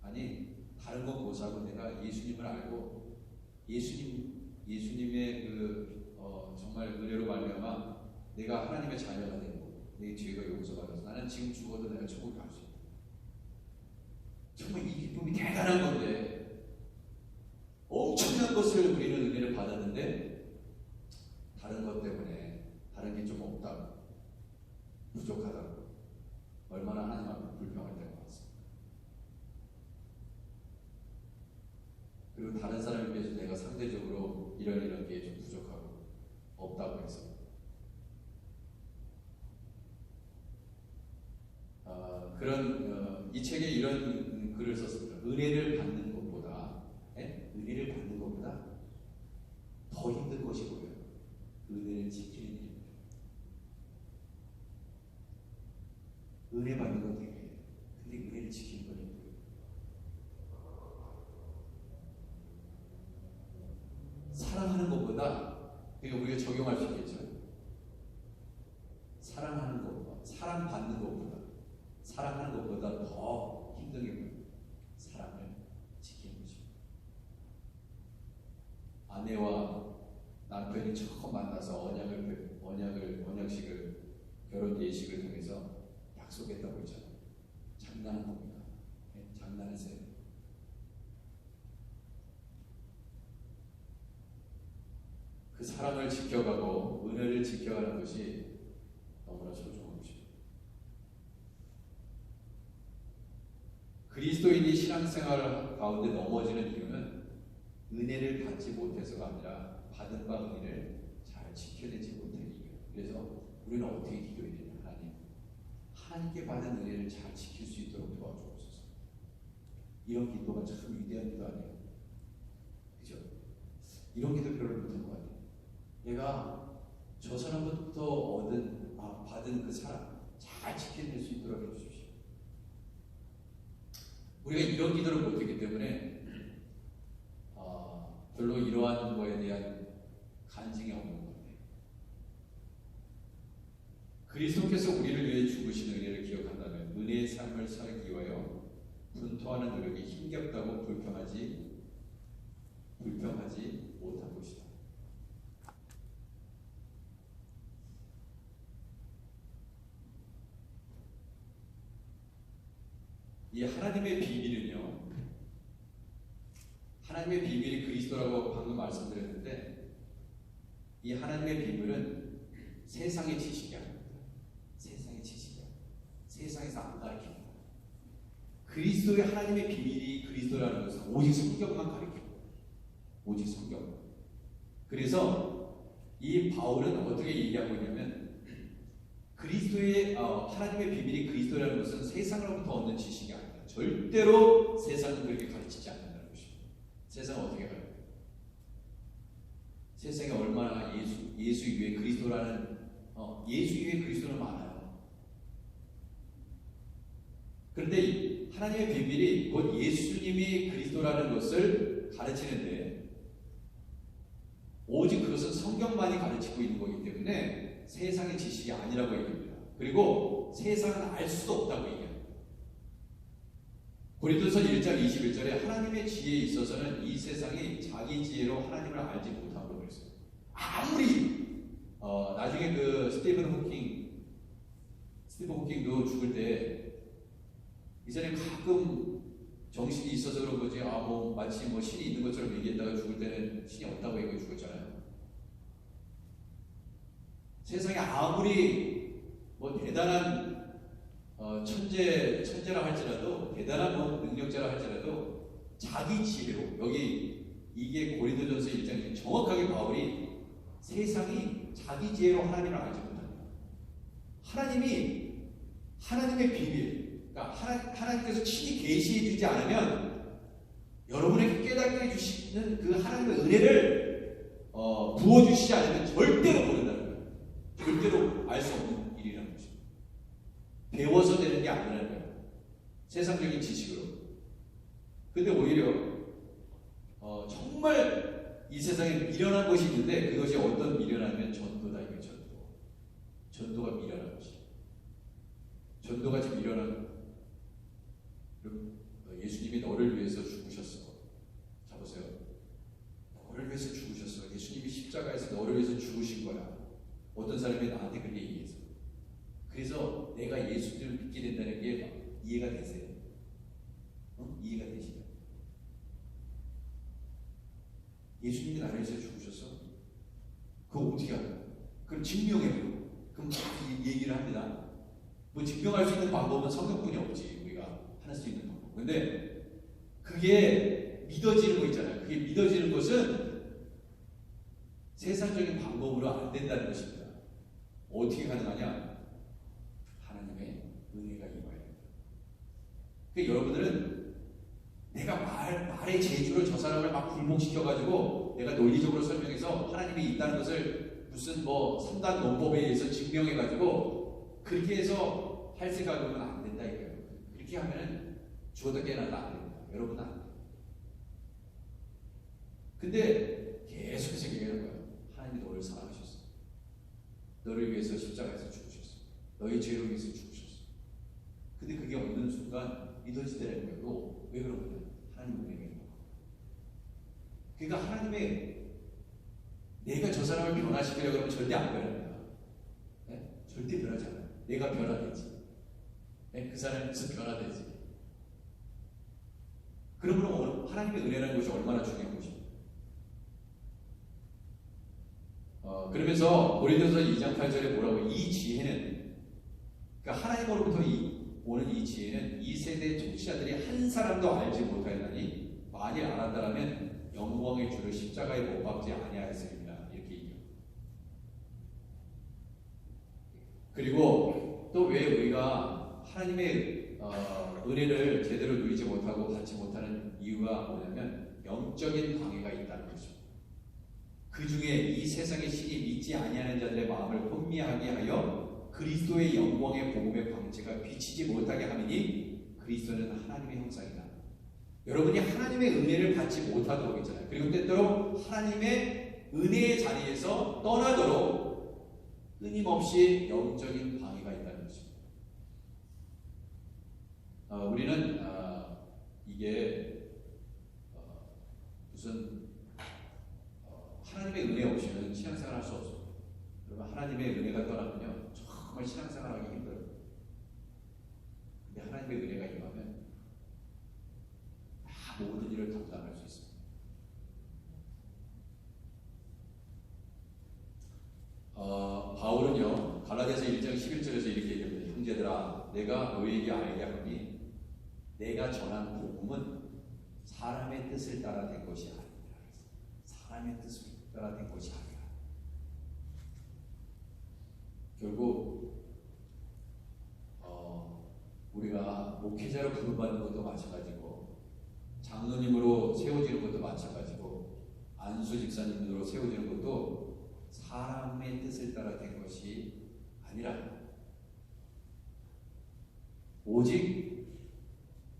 아니 다른 건 못하고 내가 예수님을 알고 예수님의 정말 은혜로 말미암아 내가 하나님의 자녀가 되고 내 죄가 용서받아서 나는 지금 죽어도 내가 천국에 갈 수 있다. 정말 이 기쁨이 대단한 건데 엄청난 것을 우리는 은혜를 받았는데 다른 것 때문에 다른 게 좀 없다고 부족하다고 얼마나 하나님 앞에 불평할 때가 많습니다. 그리고 다른 사람에 비해서 내가 상대적으로 이런 게 좀 부족하고 없다고 해서 이 책에 이런 글을 썼습니다. 은혜를 받는 것보다 더 힘든 것이 뭐예요? 은혜를 지키는 일입니다. 은혜 받는 건 되게 근데 은혜를 지키는 건 힘들어요. 사랑하는 것보다 그러니까 우리가 적용할 수 있겠죠. 사랑하는 것보다 사랑받는 것보다 사랑하는 것보다 더 힘든 게 뭐예요? 사랑을 지키는 것입니다. 아내와 남편이 처음 만나서 언약식을 결혼 예식을 통해서 약속했다고 했잖아요. 장난한 겁니다. 네, 장난하세요. 그 사랑을 지켜가고 은혜를 지켜가는 것이 너무나 소중한 것입니다. 그리스도인이 신앙생활 가운데 넘어지는 이유는 은혜를 받지 못해서가 아니라 받은 바 은혜를 잘 지켜내지 못하는 이유예요. 그래서 우리는 어떻게 기도해야 되냐? 하나님께 받은 은혜를 잘 지킬 수 있도록 도와주옵소서. 이런 기도가 참 위대한 기도 아니에요? 그죠? 이런 기도 별로 못한 것 같아요. 내가 저 사람부터 받은 그 사랑 잘 지켜낼 수 있도록 해주십시오. 우리가 이런 기도를 못했기 때문에 별로 이러한 거에 대한 간증이 없는 것 같아요. 그리스도께서 우리를 위해 죽으신 은혜를 기억한다면 은혜의 삶을 살기 위하여 분투하는 노력이 힘겹다고 불평하지 못할 것이다. 이 하나님의 비밀은요, 하나님의 비밀이 그리스도라고 방금 말씀드렸는데, 이 하나님의 비밀은 세상의 지식이 아닙니다. 세상의 지식이 아닙니다. 세상에서 안 가르칩니다. 그리스도의 하나님의 비밀이 그리스도라는 것은 오직 성경만 가르칩니다. 오직 성경. 그래서 이 바울은 어떻게 얘기하고 있냐면 그리스도의 하나님의 비밀이 그리스도라는 것은 세상으로부터 얻는 지식이 아니다. 절대로 세상은 그렇게 가르치지 않는다는 것입니다. 세상은 어떻게 가르쳐요? 세상에 얼마나 예수 이외에 그리스도라는 예수 이외에 그리스도는 많아요. 그런데 하나님의 비밀이 곧 예수님이 그리스도라는 것을 가르치는데 오직 그것은 성경만이 가르치고 있는 거기 때문에 세상의 지식이 아니라고 얘기합니다. 그리고 세상은 알 수도 없다고 얘기합니다. 고린도서 1장 21절에 하나님의 지혜에 있어서는 이 세상이 자기 지혜로 하나님을 알지 못하고 그랬어요. 아무리 나중에 그 스티븐 호킹도 죽을 때 이 사람이 가끔 정신이 있어서 그런 거지 마치 신이 있는 것처럼 얘기했다가 죽을 때는 신이 없다고 얘기해 죽었잖아요. 세상에 아무리 대단한 천재라 할지라도 대단한 능력자라 할지라도 자기 지혜로 이게 고린도전서 1장에 정확하게 바울이 세상이 자기 지혜로 하나님을 알지 못합니다. 하나님의 비밀, 그러니까 하나님께서 친히 계시해 주지 않으면 여러분에게 깨닫게 해주시는 그 하나님의 은혜를 부어주시지 않으면 절대로 모른다는 거예요. 절대로 알 수 없는 일이라는 것입니다. 배워서 되는 게 아니라는 거예요. 세상적인 지식으로. 근데 오히려 정말 이 세상에 미련한 것이 있는데 그것이 어떤 미련하면 전도다. 이게 전도가 미련한 것이. 전도가 지금 미련한 예수님이 너를 위해서 죽으셨어. 자보세요. 너를 위해서 죽으셨어. 예수님이 십자가에서 너를 위해서 죽으신 거야. 어떤 사람이 나한테 그렇게 얘기했어. 그래서 내가 예수님을 믿게 된다는 게 이해가 되세요? 이해가 되시죠? 예수님이 나를 위해서 죽으셨어? 그거 어떻게 알아요? 그럼 증명해요. 그럼 얘기를 합니다. 증명할 수 있는 방법은 성경뿐이 없지. 우리가 할 수 있는 방법. 근데 그게 믿어지는 거 있잖아요. 그게 믿어지는 것은 세상적인 방법으로 안 된다는 것입니다. 어떻게 가능하냐? 하나님의 은혜가 임하여야 됩니다. 그러니까 여러분들은 내가 말의 재주로 저 사람을 막 굴복시켜가지고 내가 논리적으로 설명해서 하나님이 있다는 것을 무슨 3단 논법에 의해서 증명해가지고 그렇게 해서 할 생각은 안 된다 이거예요. 그렇게 하면은 죽어도 깨어나도 안 됩니다. 여러분은 안 돼요. 근데 계속해서 얘기하는 거예요. 하나님이 너를 사랑하셨어. 너를 위해서 십자가에서 죽으셨어. 너의 죄를 위해서 죽으셨어. 근데 그게 없는 순간 믿어지더라는 거예요. 왜 그런 거냐? 하나님 은혜가 있는 거예요. 그러니까 하나님의 내가 저 사람을 변화시키려고 하면 절대 안 변합니다. 네? 절대 변하지 않아요. 내가 변화되지. 네? 그 사람이 무슨 변화되지. 그러므로 하나님의 은혜라는 것이 얼마나 중요한 것입니다. 그러면서 고린도서 2장 8절에 뭐라고 이 지혜는 그러니까 하나님으로부터 오는 이 지혜는 이 세대 통치자들이 한 사람도 알지 못하였나니 만일 알았다라면 영광의 주를 십자가에 못 박지 아니하였으리라 이렇게 얘기해요. 그리고 또 왜 우리가 하나님의 은혜를 제대로 누리지 못하고 받지 못하는 이유가 뭐냐면 영적인 방해가 있다는 것입니다. 그 중에 이 세상의 신이 믿지 아니하는 자들의 마음을 혼미하게 하여 그리스도의 영광의 복음의 광채가 비치지 못하게 하느니 그리스도는 하나님의 형상이다. 여러분이 하나님의 은혜를 받지 못하도록 했잖아요. 그리고 때때로 하나님의 은혜의 자리에서 떠나도록 끊임없이 영적인 방해가 있다는 것입니다. 우리는 이게 무슨 하나님의 은혜 없이는 신앙생활 할 수 없습니다. 여러분 하나님의 은혜가 떠나면요 정말 신앙생활하기 힘들어요. 근데 하나님의 은혜가 임하면 모든 일을 감당할 수 있습니다. 바울은요 갈라디아서 1장 11절에서 이렇게 얘기합니다. 형제들아 내가 너희에게 알게 하노니 내가 전한 복음은 사람의 뜻을 따라 된 것이 아니라 사람의 뜻을 따라 된 것이 아니라 결국 우리가 목회자로 부름받는 것도 마찬가지고 장로님으로 세워지는 것도 마찬가지고 안수 집사님으로 세워지는 것도 사람의 뜻을 따라 된 것이 아니라 오직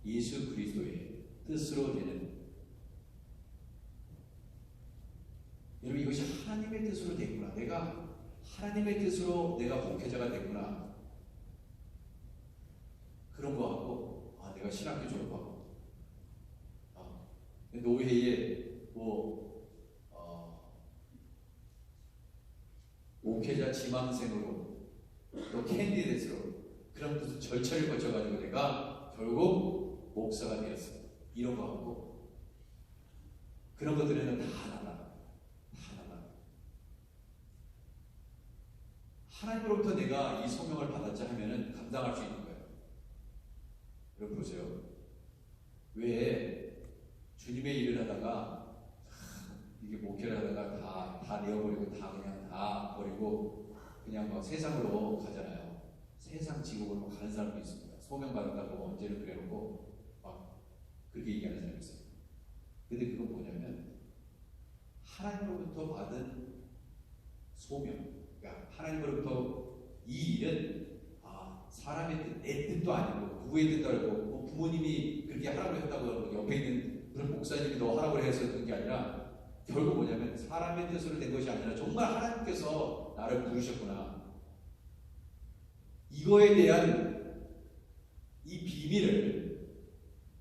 예수 그리스도의 뜻으로 되는, 여러분 이것이 하나님의 뜻으로 됐구나, 내가 하나님의 뜻으로 내가 목회자가 됐구나, 그런 거 하고 내가 신학교 졸업하고 노회에 목회자 지망생으로 또 캔디데이트로 그런 무슨 절차를 거쳐가지고 내가 결국 목사가 되었어, 이런 거 하고 그런 것들에는 다 하나다. 하나님으로부터 내가 이 소명을 받았자 하면은 감당할 수 있는 거예요. 여러분 보세요. 왜 주님의 일을 하다가 이게 목회를 하다가 다 내어버리고 다 그냥 다 버리고 그냥 막 세상으로 가잖아요. 세상 지옥으로 가는 사람도 있습니다. 소명 받았다고 언제를 그래놓고 막 그렇게 얘기하는 사람이 있어요. 근데 그건 뭐냐면 하나님으로부터 받은 소명, 그러니까 하나님으로부터 이 일은 사람의 뜻, 내 뜻도 아니고 누구의 뜻도 아니고 뭐 부모님이 그렇게 하라고 했다고 옆에 있는 그런 목사님이 너 하라고 해서 그런 게 아니라 결국 뭐냐면 사람의 뜻으로 된 것이 아니라 정말 하나님께서 나를 부르셨구나, 이거에 대한 이 비밀을,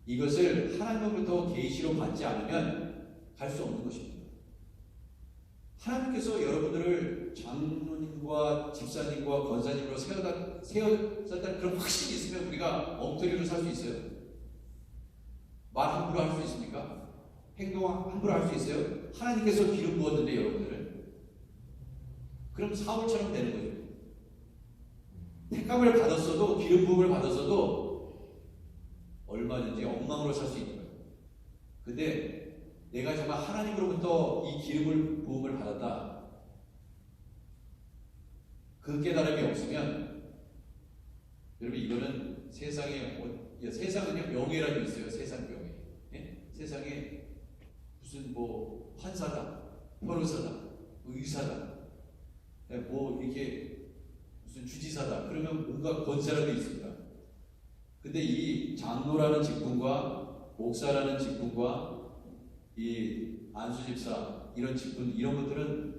이것을 하나님으로부터 계시로 받지 않으면 갈 수 없는 것입니다. 하나님께서 여러분들을 장로님과 집사님과 권사님으로 세웠다는 그런 확신이 있으면 우리가 엉터리로 살 수 있어요? 말 함부로 할 수 있습니까? 행동 함부로 할 수 있어요? 하나님께서 기름 부었는데 여러분들은 그럼 사울처럼 되는 거죠. 택감을 받았어도, 기름 부음을 받았어도 얼마든지 엉망으로 살 수 있는 거예요. 근데 내가 정말 하나님으로부터 이 기름을 부음을 받았다, 그 깨달음이 없으면 여러분 이거는 세상은요 명예라고 있어요. 세상 명예. 예? 세상에 무슨 뭐 판사다, 변호사다, 의사다, 뭐 이렇게 무슨 주지사다, 그러면 뭔가 권세라도 있습니다. 근데 이 장로라는 직분과 목사라는 직분과 이 안수집사 이런 직분, 이런 것들은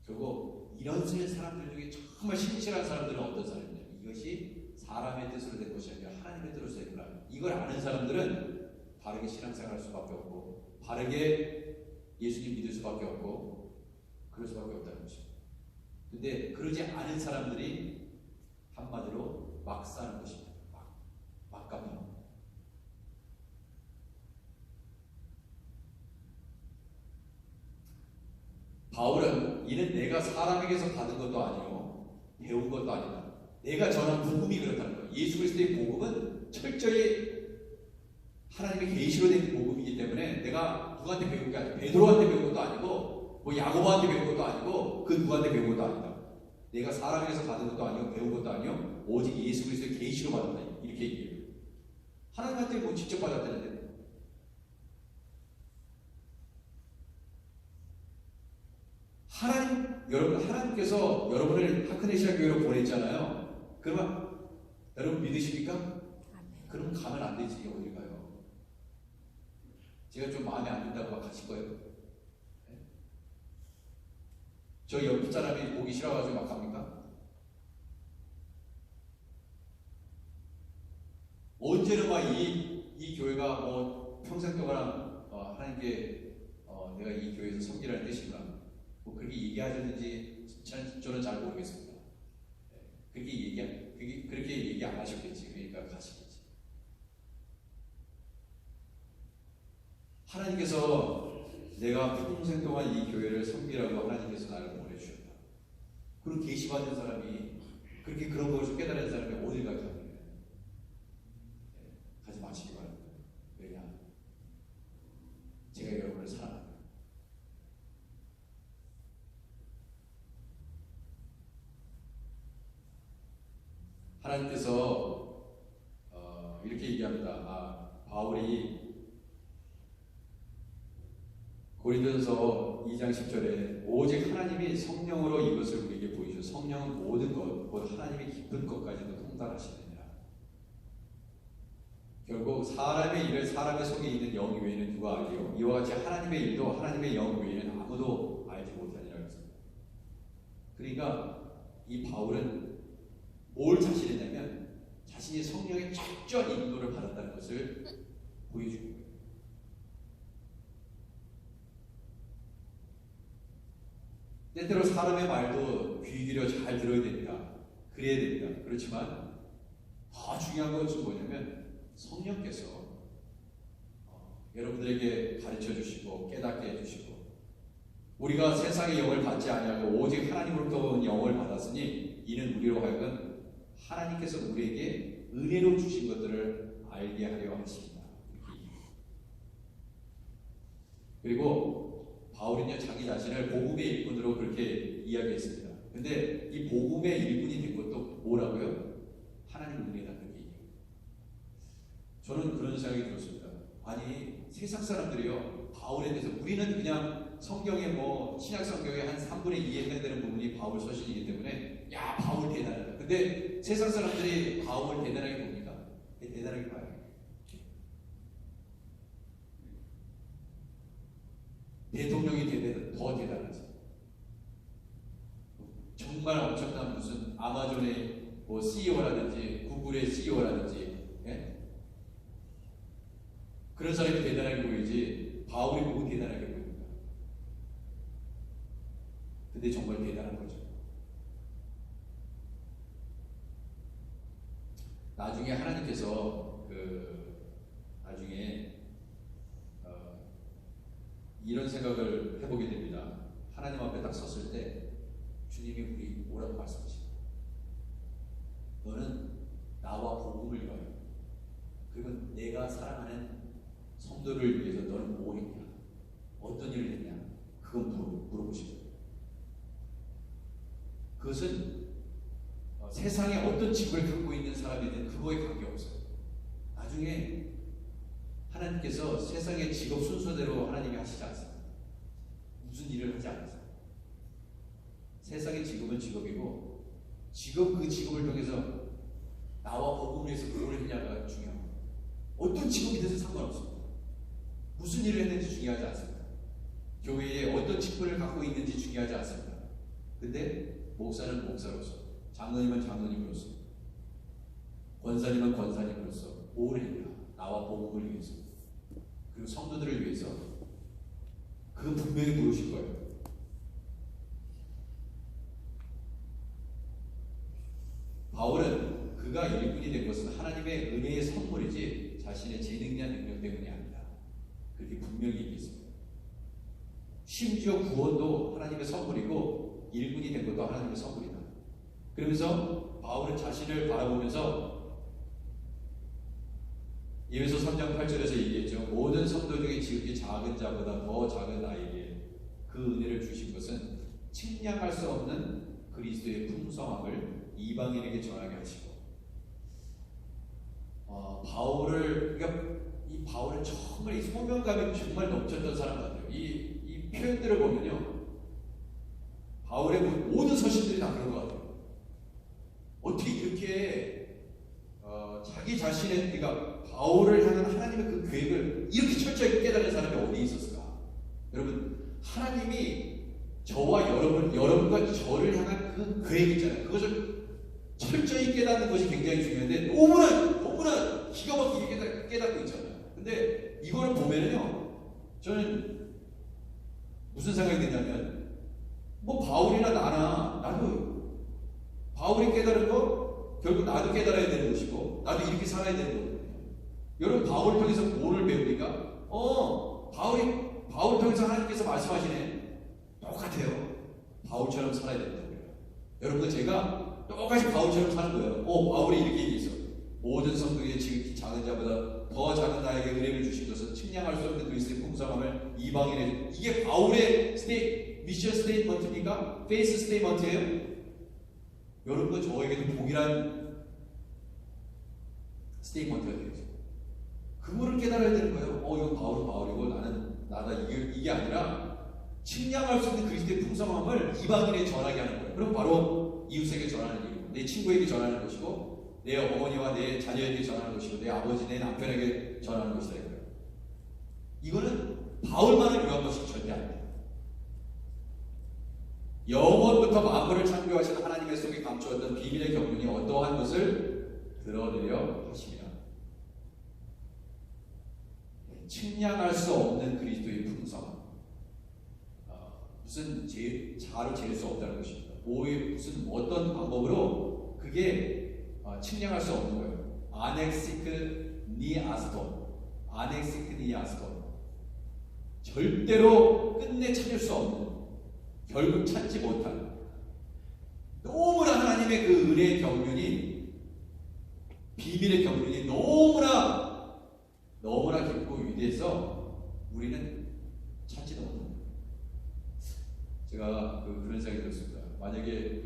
결국 이런 사람들 중에 정말 신실한 사람들은 어떤 사람이냐, 이것이 사람의 뜻으로 된 것이 아니라 하나님의 뜻으로 됐구나, 이걸 아는 사람들은 바르게 신앙생활할 수밖에 없고 바르게 예수님 믿을 수밖에 없고 그럴 수밖에 없다는 것입니다. 근데 그러지 않은 사람들이 한마디로 막 사는 것입니다. 막 갑니다. 바울은 이는 내가 사람에게서 받은 것도 아니요 배운 것도 아니다, 내가 전한 복음이 그렇다는 거예요. 예수 그리스도의 복음은 철저히 하나님의 계시로 된 복음이기 때문에 내가 누구한테 배운 게 아니고, 베드로한테 배운 것도 아니고 뭐 야고보한테 배운 것도 아니고 그 누구한테 배운 것도 아니다. 내가 사람에게서 받은 것도 아니고 배운 것도 아니요 오직 예수 그리스도의 계시로 받았다, 이렇게 얘기해요. 하나님한테 뭐 직접 받았다는데, 하나님께서 여러분을 하크네시아 교회로 보냈잖아요. 그러면 여러분 믿으십니까? 그럼 가면 안 되지. 어디 가요? 제가 좀 마음에 안 든다고 막 가실 거예요? 네? 저 옆 사람이 보기 싫어가지고 막 갑니까? 언제는 막 이 교회가 뭐 평생 동안 하나님께 내가 이 교회에서 섬기라는 뜻인가? 뭐 그렇게 얘기하셨는지 저는 잘 모르겠습니다. 그렇게 얘기 안 하셨겠지. 그러니까 가시겠지. 하나님께서 내가 평생 동안 이 교회를 섬기라고 하나님께서 나를 보내주셨다. 그리고 계시받은 사람이 그렇게 그런 것을 깨달은 사람이 어딜 갈까? 가지 마시기 바랍니다. 왜냐? 제가 여러분을 사랑합니다. 하나님께서 이렇게 얘기합니다. 바울이 고린도전서 2장 10절에 오직 하나님이 성령으로 이것을 우리에게 보이셔 성령은 모든 것, 곧 하나님의 깊은 것까지도 통달하시느니라. 결국 사람의 일을 사람의 속에 있는 영 외에는 누가 알리요? 이와 같이 하나님의 일도 하나님의 영 외에는 아무도 알지 못하니라 했습니다. 그러니까 이 바울은 뭘 자신했냐면 자신이 성령의 철저한 인도를 받았다는 것을 보여준 거예요. 때때로 사람의 말도 귀 기울여 잘 들어야 됩니다. 그래야 됩니다. 그렇지만 더 중요한 것은 뭐냐면 성령께서 여러분들에게 가르쳐 주시고 깨닫게 해주시고 우리가 세상의 영을 받지 아니하고 오직 하나님으로부터 온 영을 받았으니 이는 우리로 하여금 하나님께서 우리에게 은혜로 주신 것들을 알게 하려 하십니다. 그리고 바울은요 자기 자신을 복음의 일꾼으로 그렇게 이야기했습니다. 근데 이 복음의 일꾼이 된 것도 뭐라고요? 하나님 은혜다 그렇게 얘기해요. 저는 그런 생각이 들었습니다. 아니 세상 사람들이요 바울에 대해서 우리는 그냥 성경의 신약 성경의 한 3분의 2에 해당되는 부분이 바울 서신이기 때문에 야 바울 대단하다. 근데 세상 사람들이 바울 대단하게 봅니까? 대단하게 봐요. 대통령이 더 대단하지. 정말 엄청난 무슨 아마존의 CEO라든지 구글의 CEO라든지 그런 사람이 대단하게 보이지 바울이 보고 대단하게 보입니다. 근데 정말 대단한 거죠. 나중에 하나님께서 나중에 이런 생각을 해보게 됩니다. 하나님 앞에 딱 섰을 때 주님이 우리 뭐라고 말씀하십니까? 너는 나와 복음을 위하여 그리고 내가 사랑하는 성도를 위해서 너는 뭐 했냐? 어떤 일을 했냐? 그건 물어보시고 그것은 세상에 어떤 직을 갖고 있는 사람이든 그거에 관계없어요. 나중에 하나님께서 세상의 직업 순서대로 하나님이 하시지 않습니다. 무슨 일을 하지 않으세요. 세상의 직업은 직업이고 그 직업을 통해서 나와 복음을 위해서 뭘 했냐가 중요합니다. 어떤 직업이 돼서 상관없습니다. 무슨 일을 했는지 중요하지 않습니다. 교회에 어떤 직분을 갖고 있는지 중요하지 않습니다. 근데 목사는 목사로서 장로님은 장로님으로서 권사님은 권사님으로서 뭘 했냐 나와 복음을 위해서 그리고 성도들을 위해서 그 분명히 물으실 거예요. 바울은 그가 일꾼이 된 것은 하나님의 은혜의 선물이지 자신의 재능이나 능력 때문이 아니다. 그렇게 분명히 얘기했습니다. 심지어 구원도 하나님의 선물이고 일꾼이 된 것도 하나님의 선물이다. 그러면서 바울은 자신을 바라보면서 에베소 3장 8절에서 얘기했죠. 모든 성도 중에 지극히 작은 자보다 더 작은 나에게 그 은혜를 주신 것은 측량할 수 없는 그리스도의 풍성함을 이방인에게 전하게 하시고 이 바울은 정말 이 소명감이 정말 넘쳤던 사람 같아요. 이 표현들을 보면요. 바울의 모든 서신들이 다 그런 것 같아요. 어떻게 이렇게 자기 자신의 그러니까 바울을 향한 하나님의 그 계획을 이렇게 철저히 깨달은 사람이 어디 있었을까? 여러분 하나님이 저와 여러분과 저를 향한 그 계획 있잖아요. 그것을 철저히 깨닫는 것이 굉장히 중요한데 너무나 기가 막히게 깨닫고 있잖아요. 근데 이걸 보면은요 저는 무슨 생각이 드냐면 바울이나 나도 바울이 깨달은 거 결국 나도 깨달아야 되는 것이고 나도 이렇게 살아야 되는 거거든요. 여러분 바울을 통해서 뭐를 배웁니까? 바울 통해서 하나님께서 말씀하시네. 똑같아요. 바울처럼 살아야 된다고요. 여러분 제가 똑같이 바울처럼 사는 거예요. 바울이 이렇게 얘기했어. 모든 성도의 지극히 작은 자보다 더 작은 나에게 은혜를 주신 것은 측량할 수 없는 그리스도의 풍성함을 이방인에게 이게 바울의 미션 스테이트먼트입니까? 페이스 스테이트먼트예요? 여러분과 저에게도 동일한 스테이트먼트가 되죠. 그거를 깨달아야 되는 거예요. 이거 바울이고 나는 나다. 이게 아니라 측량할 수 있는 그리스도의 풍성함을 이방인에 전하게 하는 거예요. 그럼 바로 이웃에게 전하는 일이고, 내 친구에게 전하는 것이고, 내 어머니와 내 자녀에게 전하는 것이고, 내 아버지, 내 남편에게 전하는 것이다 이거예요. 이거는 바울만을 위한 것이 절대 아닙니다. 영원부터 만물을 창조하신 하나님의 속에 감추었던 비밀의 경륜이 어떠한 것을 드러내려 하십니다. 측량할 수 없는 그리스도의 풍성함. 무슨 자로 재일 수 없다는 것입니다. 무슨 어떤 방법으로 그게 측량할 수 없는 거예요. 아넥시크 니아스톤. 절대로 끝내 찾을 수 없는, 결국 찾지 못한, 너무나 하나님의 그 은혜의 경륜이, 비밀의 경륜이 너무나 깊고 위대해서 우리는 찾지도 못합니다. 제가 그런 생각이 들었습니다. 만약에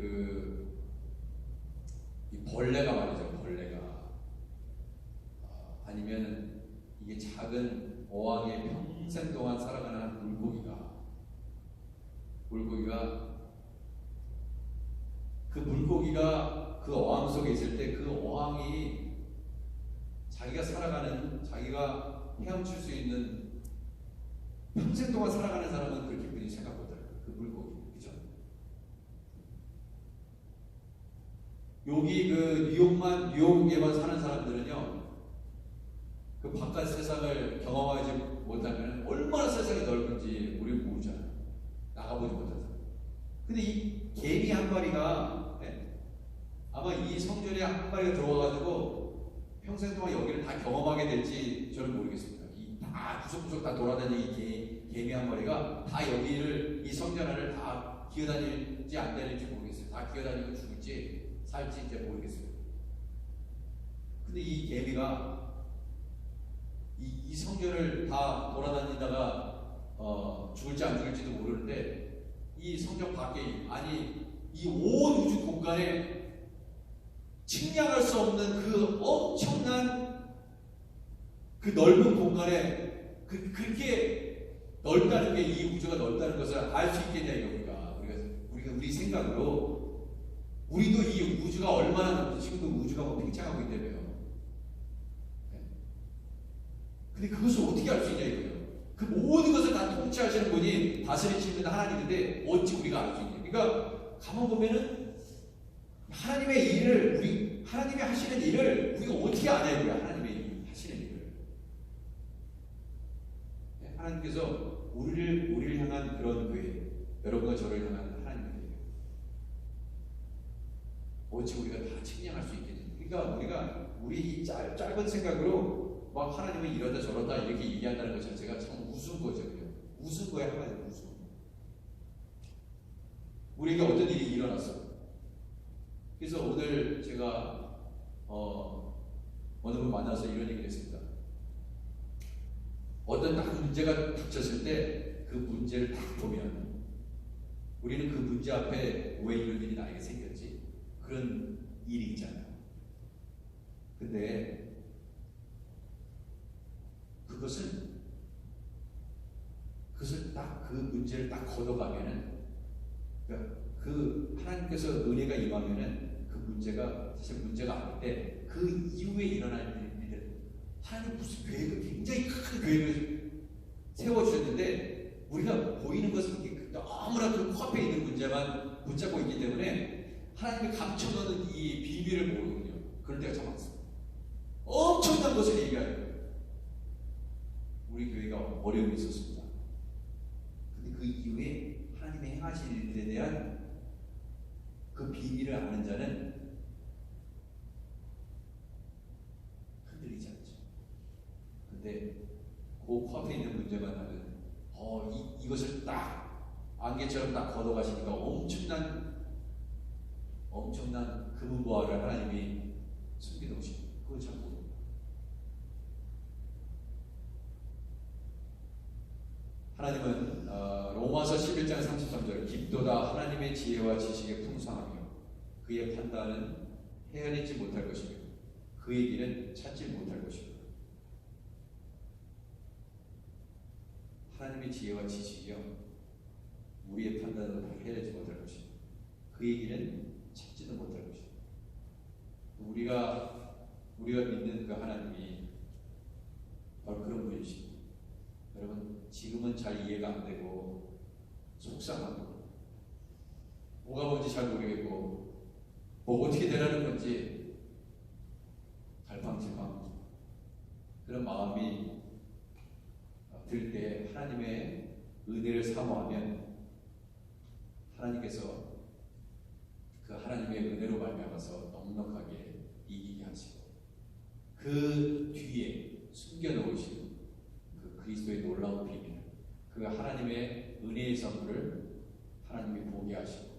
이 벌레가 말이죠, 벌레가 아니면 이게 작은 어항에 평생 동안 살아가는 한 물고기가 그 어항 속에 있을 때 그 어항이 자기가 헤엄칠 수 있는 평생 동안 살아가는 사람은 그렇게 분이 생각 못해요. 그 물고기, 그죠? 여기 뉴욕에만 사는 사람들은요, 그 바깥 세상을 경험하지 못하면 얼마나 세상이 넓은지 우리는 모르잖아요. 나가보지 못해서. 근데 이 개미 한 마리가, 아마 이 성전에 한 마리가 들어와가지고 평생 동안 여기를 다 경험하게 될지 저는 모르겠습니다. 다 구석구석 다 돌아다니는 개미 한 마리가 다 이 성전 안을 다 기어다닐지 안 다닐지 모르겠어요. 다 기어다니고 죽을지 살지 이제 모르겠어요. 근데 이 개미가 이 성전을 다 돌아다니다가 죽을지 안 죽을지도 모르는데, 이 성전 밖에, 아니 이 온 우주 공간에 측량할 수 없는 그 엄청난 그 넓은 공간에 그렇게 넓다는 게, 이 우주가 넓다는 것을 알 수 있겠냐 이겁니까? 우리 생각으로 우리도 이 우주가 얼마나 넓은지, 지금도 우주가 팽창하고 있다며요. 근데 그것을 어떻게 알 수 있냐 이거예요. 그 모든 것을 다 통치하시는 분이 다스리시는 하나님인데 어찌 우리가 알 수 있냐. 그러니까 가만 보면은 하나님의 일을, 하나님이 하시는 일을 우리가 어떻게 아냐 이거야. 하나님의 하시는 일을. 하나님께서 우리를 향한 그런 교회, 여러분과 저를 향한 하나님의 교회, 어찌 우리가 다 측량할 수 있겠냐. 그러니까 우리 짧은 생각으로 막 하나님은 이러다 저러다 이렇게 얘기한다는 것 자체가 참 우스운 거죠. 그냥 우스운 거야. 한마디로 우스운 거. 우리에게 어떤 일이 일어났어. 그래서 오늘 제가 어느 분 만나서 이런 얘기를 했습니다. 어떤 딱 문제가 닥쳤을 때 그 문제를 딱 보면 우리는 그 문제 앞에 왜 이런 일이 나에게 생겼지? 그런 일이 있잖아요. 근데 그것을 딱 그 문제를 딱 걷어가면은, 그러니까 그 하나님께서 은혜가 임하면은 그 문제가 사실 문제가 아닌데, 그 이후에 일어날 일들, 하나님 무슨 계획을, 굉장히 큰 계획을 세워주셨는데 우리가 보이는 것은 너무나 그 코앞에 있는 문제만 붙잡고 있기 때문에 하나님이 감춰놓는 이 비밀을 모르거든요. 그럴 때가 참 많습니다. 엄청난 것을 얘기해요. 우리 교회가 어려움이 있었습니다. 근데 그 이후에 하나님의 행하신 일에 대한 그 비밀을 아는 자는 흔들리지 않죠. 근데 그 코앞에 있는 문제만 하면 이것을 딱 안개처럼 딱 걷어가시니까 엄청난 금은보화를 하나님이 숨겨놓으시고, 그걸 참 모릅니다. 하나님은 로마서 11장 33절 깊도다 하나님의 지혜와 지식의 풍성하며 그의 판단은 헤아리지 못할 것이며 그의 길은 찾지 못할 것입니다. 하나님의 지혜와 지식이요, 우리의 판단으로 다 해내지 못할 것입니다. 그의 길은 찾지도 못할 것입니다. 우리가 믿는 그 하나님이 바로 그런 분이십니다. 여러분, 지금은 잘 이해가 안 되고 속상하고 뭐가 뭔지 잘 모르겠고 뭐 어떻게 되라는 건지 갈팡질팡 그런 마음이 들 때 하나님의 은혜를 사모하면 하나님께서 그 하나님의 은혜로 말미암아서 넉넉하게 이기게 하시고 그 뒤에 숨겨놓으신 그 그리스도의 놀라운 비밀, 그 하나님의 은혜의 선물을 하나님이 보게 하시고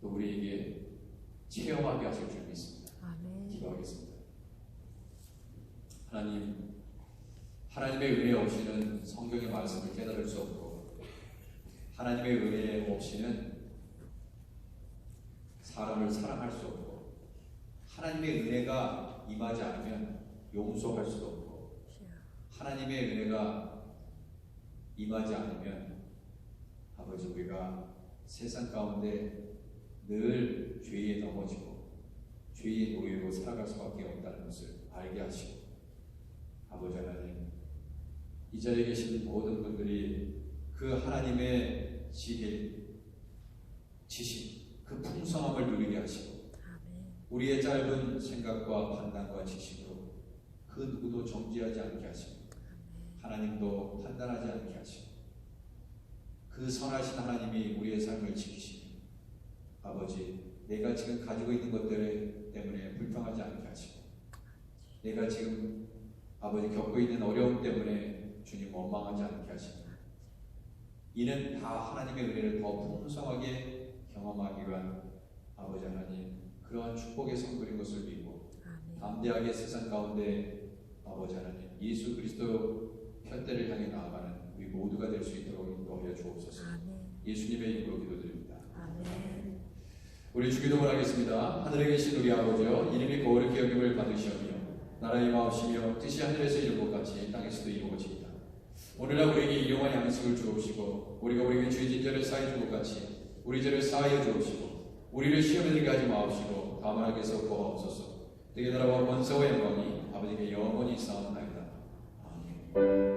또 우리에게 체험하게 하실 줄 믿습니다. 아멘. 기도하겠습니다. 하나님의 은혜 없이는 성경의 말씀을 깨달을 수 없고 하나님의 은혜 없이는 사람을 사랑할 수 없고 하나님의 은혜가 임하지 않으면 용서할 수도 없고 하나님의 은혜가 임하지 않으면 아버지 우리가 세상 가운데 늘 죄에 넘어지고 죄의 노예로 살아갈 수밖에 없다는 것을 알게 하시고 아버지 하나님 이 자리에 계신 모든 분들이 그 하나님의 지혜, 지식, 그 풍성함을 누리게 하시고 우리의 짧은 생각과 판단과 지식으로 그 누구도 정죄하지 않게 하시고 하나님도 판단하지 않게 하시고 그 선하신 하나님이 우리의 삶을 지키시며 아버지 내가 지금 가지고 있는 것들 때문에 불평하지 않게 하시고 내가 지금 아버지 겪고 있는 어려움 때문에 주님 원망하지 않게 하시고 이는 다 하나님의 은혜를 더 풍성하게 경험하기 위한 아버지 하나님 그러한 축복의 선물인 것을 믿고 담대하게 세상 가운데 아버지 하나님 예수 그리스도 편대를 향해 나아가는 우리 모두가 될 수 있도록 인도하여 주옵소서. 예수님의 이름으로 기도드립니다. 우리 주기도를 하겠습니다. 하늘에 계신 우리 아버지여 이름이 거룩히 여김을 받으시오며 나라의 마옵시며 뜻이 하늘에서 이룬 것 같이 땅에서도 이루어지이다. 오늘날 우리에게 일용할 양식을 주옵시고 우리가 우리에게 죄진 죄를 사해 준 것 같이 우리 죄를 사하여 주옵시고 우리를 시험에 들게 하지 마옵시고 다만 하게서 구하옵소서. 되게 나라와 권세와 영광이 아버지께 영원히 있사옵나이다. 아멘.